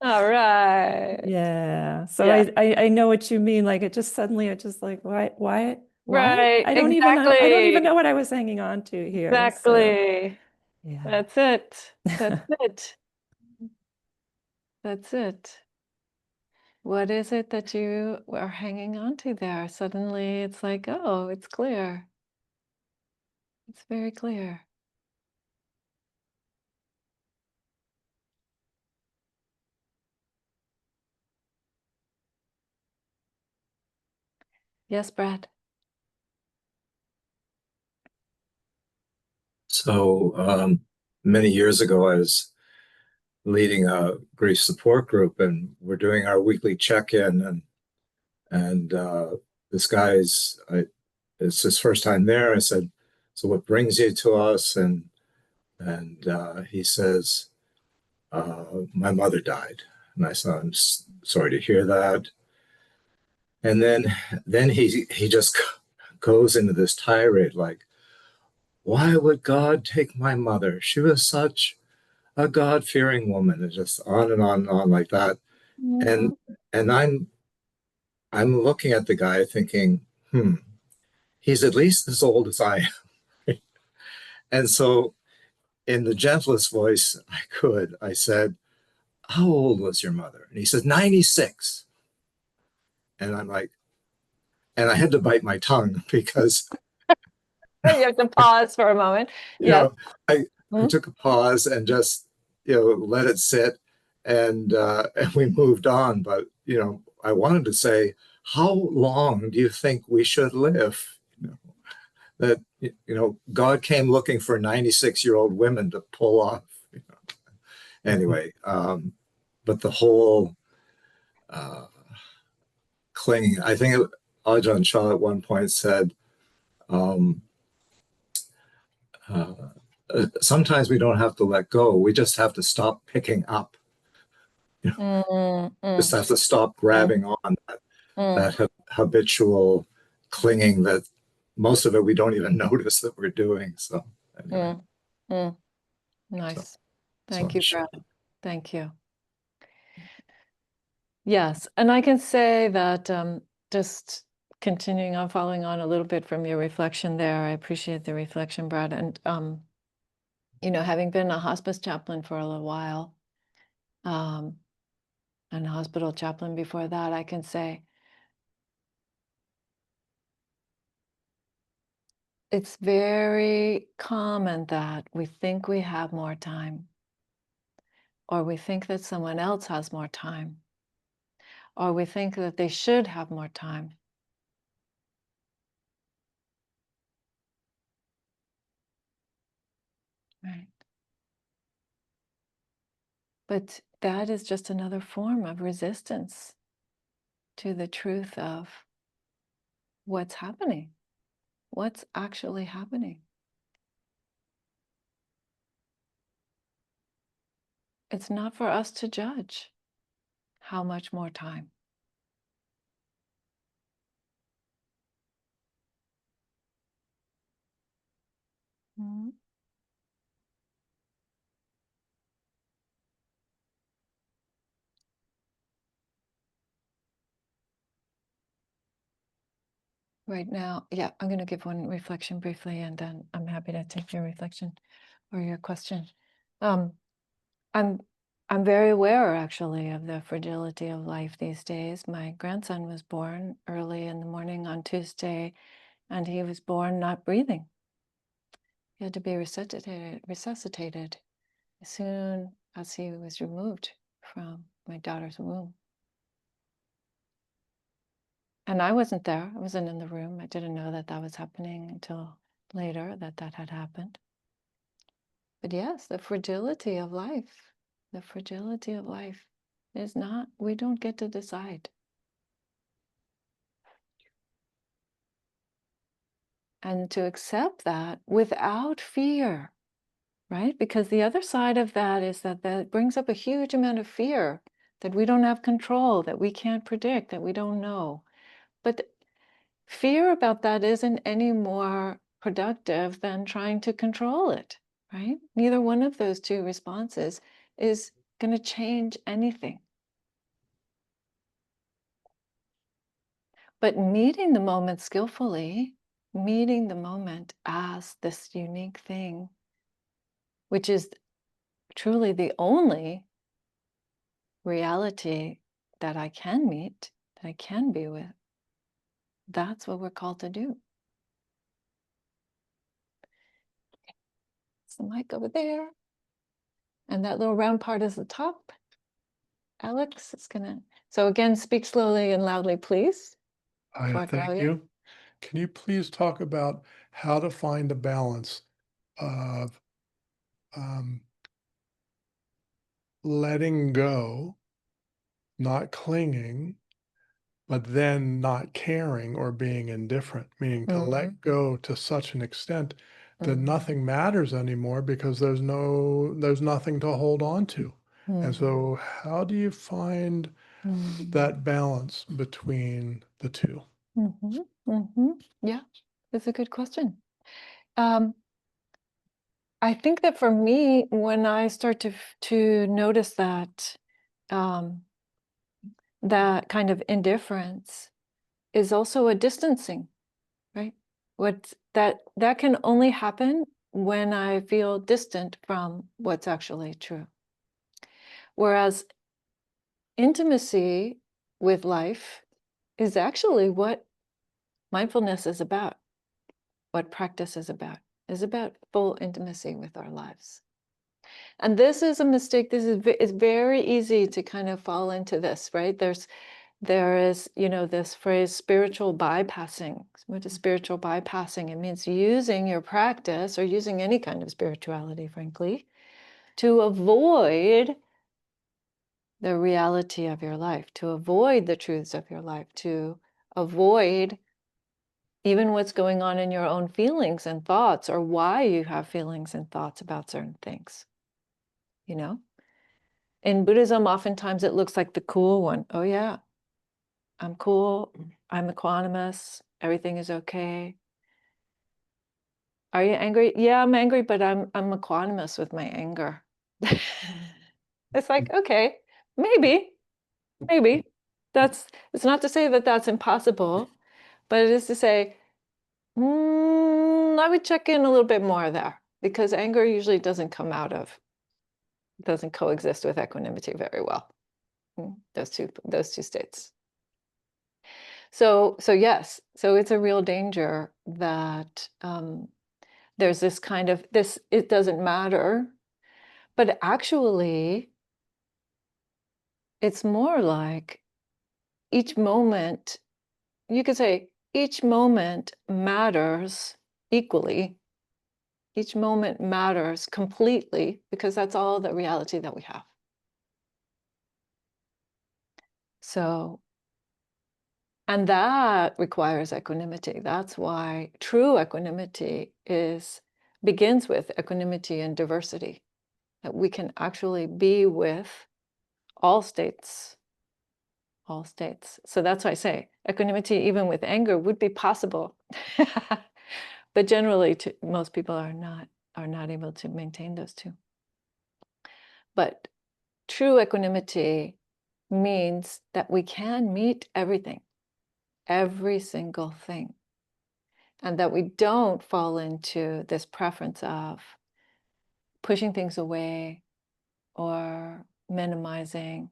All right. Yeah. So Yeah. I know what you mean. Like it just suddenly, it just like, why? Right, I don't even know. I don't even exactly. know what I was hanging on to here. So Exactly. yeah. That's it. That's it. That's it. What is it that you are hanging on to there? Suddenly it's like, oh, it's clear. It's very clear. Yes, Brad. So many years ago, I was leading a grief support group, and we're doing our weekly check-in, and this guy's it's his first time there. I said, "So what brings you to us?" And he says, "My mother died." And I said, "I'm sorry to hear that." And then he just goes into this tirade like, "Why would God take my mother? She was such a God-fearing woman," and just on and on and on like that. And and I'm looking at the guy thinking, he's at least as old as I am. And so in the gentlest voice I could, I said, "How old was your mother?" And he said, 96. And I'm like, and I had to bite my tongue because, You have to pause for a moment. you Yes. know, I took a pause and just, let it sit, and we moved on. But, I wanted to say, how long do you think we should live? That, God came looking for 96-year-old women to pull off. Anyway, but the whole clinging, I think Ajahn Chah at one point said, um, sometimes we don't have to let go. We just have to stop picking up. Just have to stop grabbing on that habitual clinging that most of it we don't even notice that we're doing. So anyway. Nice. So Thank you, Brad. Thank you. Yes, and I can say that just continuing on, following on a little bit from your reflection there, I appreciate the reflection, Brad. And having been a hospice chaplain for a little while, and a hospital chaplain before that, I can say it's very common that we think we have more time, or we think that someone else has more time, or we think that they should have more time. Right. But that is just another form of resistance to the truth of what's happening, what's actually happening. It's not for us to judge how much more time. Right now, yeah, I'm going to give one reflection briefly, and then I'm happy to take your reflection or your question. I'm I'm very aware, actually, of the fragility of life these days. My grandson was born early in the morning on Tuesday, and he was born not breathing. He had to be resuscitated as soon as he was removed from my daughter's womb. And I wasn't there. I wasn't in the room. I didn't know that that was happening until later, that had happened. But yes, the fragility of life is not, we don't get to decide. and to accept that without fear, right? Because the other side of that is that that brings up a huge amount of fear, that we don't have control, that we can't predict, that we don't know. But fear about that isn't any more productive than trying to control it, right? Neither one of those two responses is going to change anything. But meeting the moment skillfully, meeting the moment as this unique thing, which is truly the only reality that I can meet, that I can be with, that's what we're called to do. It's the mic over there. And that little round part is the top. Alex is gonna, so again, speak slowly and loudly, please. I Before I thank call you. you. Can you please talk about how to find a balance of letting go, not clinging, but then not caring or being indifferent, meaning to let go to such an extent that nothing matters anymore because there's nothing to hold on to. And so how do you find that balance between the two? Yeah, that's a good question. I think that for me, when I start to notice that that kind of indifference is also a distancing, right? That can only happen when I feel distant from what's actually true. Whereas intimacy with life is actually what mindfulness is about, what practice is about full intimacy with our lives. And this is a mistake. It's very easy to kind of fall into this, right? There is, this phrase, spiritual bypassing. What is spiritual bypassing? It means using your practice or using any kind of spirituality, frankly, to avoid the reality of your life, to avoid the truths of your life, to avoid even what's going on in your own feelings and thoughts, or why you have feelings and thoughts about certain things. In Buddhism, oftentimes it looks like the cool one. Oh yeah, I'm cool, I'm equanimous, everything is okay. Are you angry? Yeah, I'm angry, but I'm equanimous with my anger. It's like, okay, maybe. It's not to say that that's impossible, but it is to say, I would check in a little bit more there, because anger usually doesn't coexist with equanimity very well. Those two states. So yes, so it's a real danger that there's this kind of it doesn't matter, but actually it's more like each moment, you could say each moment matters equally. Each moment matters completely, because that's all the reality that we have. So, and that requires equanimity. That's why true equanimity begins with equanimity and diversity, that we can actually be with all states. So that's why I say equanimity, even with anger, would be possible. But generally, most people are not able to maintain those two. But true equanimity means that we can meet everything, every single thing, and that we don't fall into this preference of pushing things away or minimizing.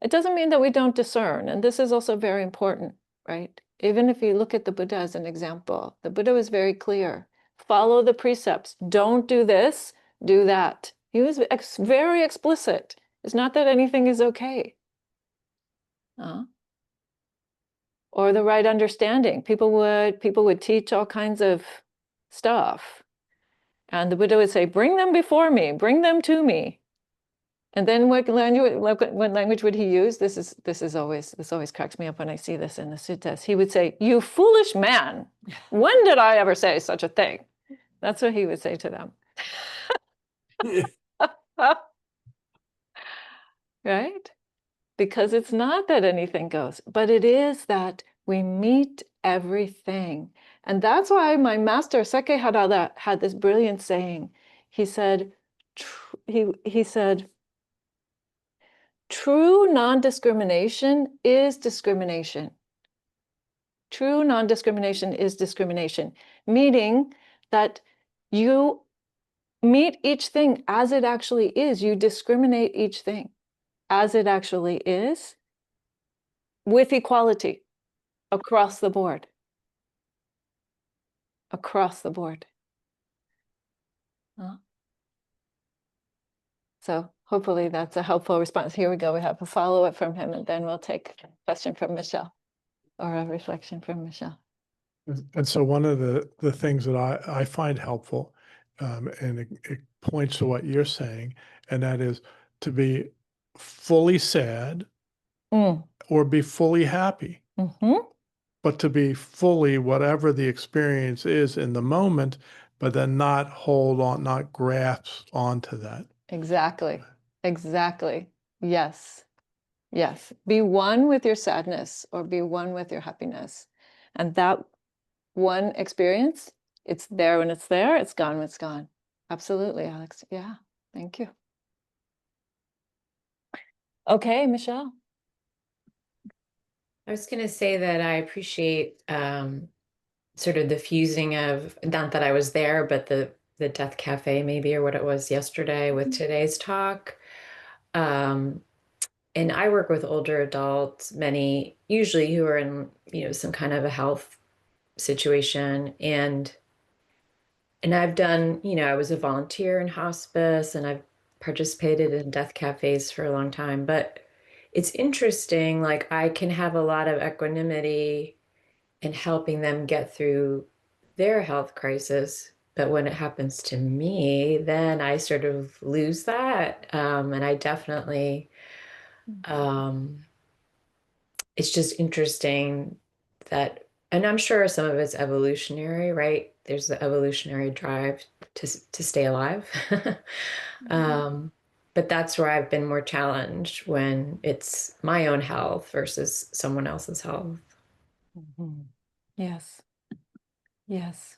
It doesn't mean that we don't discern, and this is also very important, right? Even if you look at the Buddha as an example, the Buddha was very clear. Follow the precepts. Don't do this, do that. He was very explicit. It's not that anything is okay. Or the right understanding. People would teach all kinds of stuff. And the Buddha would say, bring them before me, bring them to me. And then what language would he use? This always cracks me up when I see this in the suttas. He would say, "You foolish man, when did I ever say such a thing?" That's what he would say to them. Right? Because it's not that anything goes, but it is that we meet everything. And that's why my master Sekehara had this brilliant saying. He said, he said, true non-discrimination is discrimination. True non-discrimination is discrimination, meaning that you meet each thing as it actually is. You discriminate each thing as it actually is, with equality across the board. Across the board. So hopefully that's a helpful response. Here we go. We have a follow-up from him, and then we'll take a question from Michelle, or a reflection from Michelle. And so one of the things that I find helpful, and it points to what you're saying, and that is to be fully sad or be fully happy, but to be fully whatever the experience is in the moment, but then not hold on, not grasp onto that. Exactly. Exactly. Yes. Yes. Be one with your sadness or be one with your happiness. And that one experience, it's there when it's there, it's gone when it's gone. Absolutely, Alex. Yeah. Thank you. Okay, Michelle. I was going to say that I appreciate sort of the fusing of, not that I was there, but the Death Cafe maybe, or what it was yesterday with today's talk. And I work with older adults, many usually who are in, some kind of a health situation. And I've done, I was a volunteer in hospice, and I've participated in death cafes for a long time. But it's interesting, like I can have a lot of equanimity in helping them get through their health crisis. But when it happens to me, then I sort of lose that. And I definitely, it's just interesting that, and I'm sure some of it's evolutionary, right? There's the evolutionary drive to stay alive. But that's where I've been more challenged, when it's my own health versus someone else's health. Yes. Yes.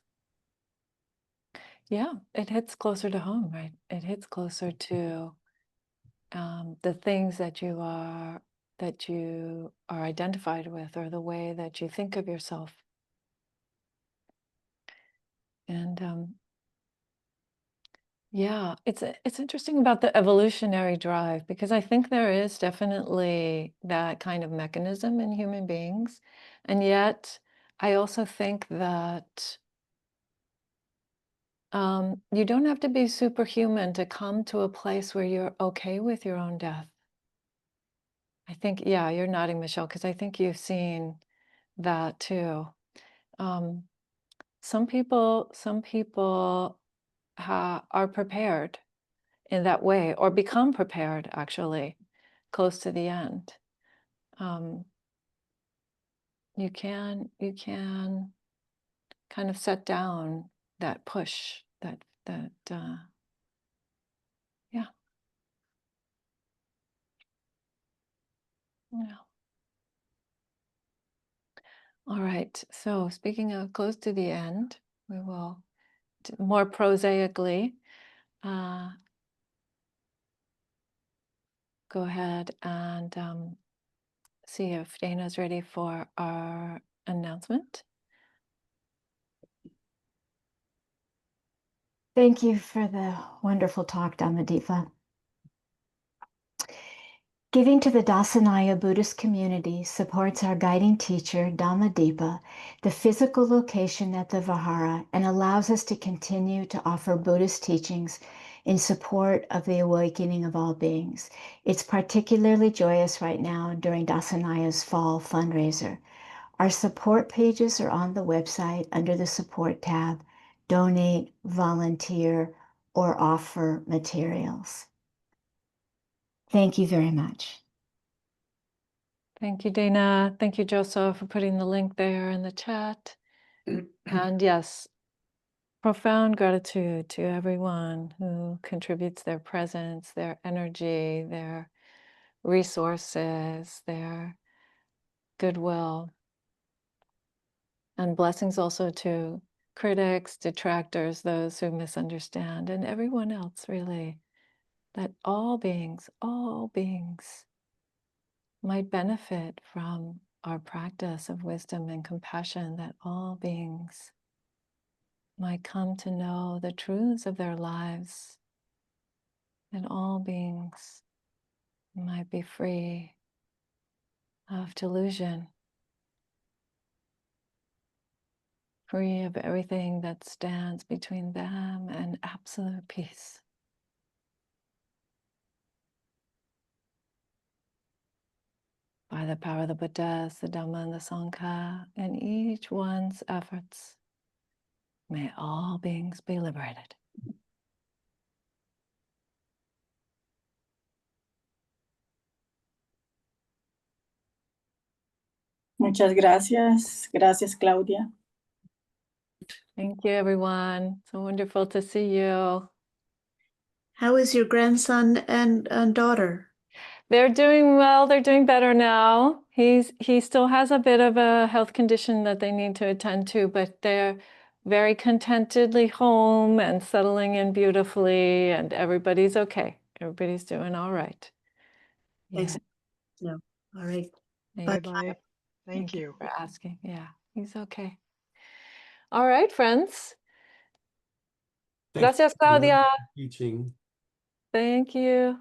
Yeah, it hits closer to home, right? It hits closer to the things that you are identified with, or the way that you think of yourself. And yeah, it's interesting about the evolutionary drive, because I think there is definitely that kind of mechanism in human beings. And yet I also think that you don't have to be superhuman to come to a place where you're okay with your own death. I think, yeah, you're nodding, Michelle, because I think you've seen that too. Some people are prepared in that way, or become prepared actually close to the end. You can kind of set down that push, that yeah. All right, so speaking of close to the end, we will more prosaically go ahead and see if Dana's ready for our announcement. Thank you for the wonderful talk, Dhammadipa. Giving to the Dassanaya Buddhist Community supports our guiding teacher, Dhammadīpā, the physical location at the vihara, and allows us to continue to offer Buddhist teachings in support of the awakening of all beings. It's particularly joyous right now during Dassanaya's fall fundraiser. Our support pages are on the website under the support tab, donate, volunteer, or offer materials. Thank you very much. Thank you, Dana. Thank you, Joseph, for putting the link there in the chat. And yes, profound gratitude to everyone who contributes their presence, their energy, their resources, their goodwill. And blessings also to critics, detractors, those who misunderstand, and everyone else, really, that all beings might benefit from our practice of wisdom and compassion, that all beings might come to know the truths of their lives, that all beings might be free of delusion, free of everything that stands between them and absolute peace. By the power of the Buddhas, the Dhamma, and the Sangha, and each one's efforts, may all beings be liberated. Muchas gracias. Gracias, Claudia. Thank you, everyone. So wonderful to see you. How is your grandson and daughter? They're doing well. They're doing better now. He still has a bit of a health condition that they need to attend to, but they're very contentedly home and settling in beautifully, and everybody's okay. Everybody's doing all right. Yeah. Excellent. No. All right. Thank Bye. you. Thank you. For asking. Yeah, he's okay. All right, friends. Thanks Gracias, for Claudia. teaching. Thank you.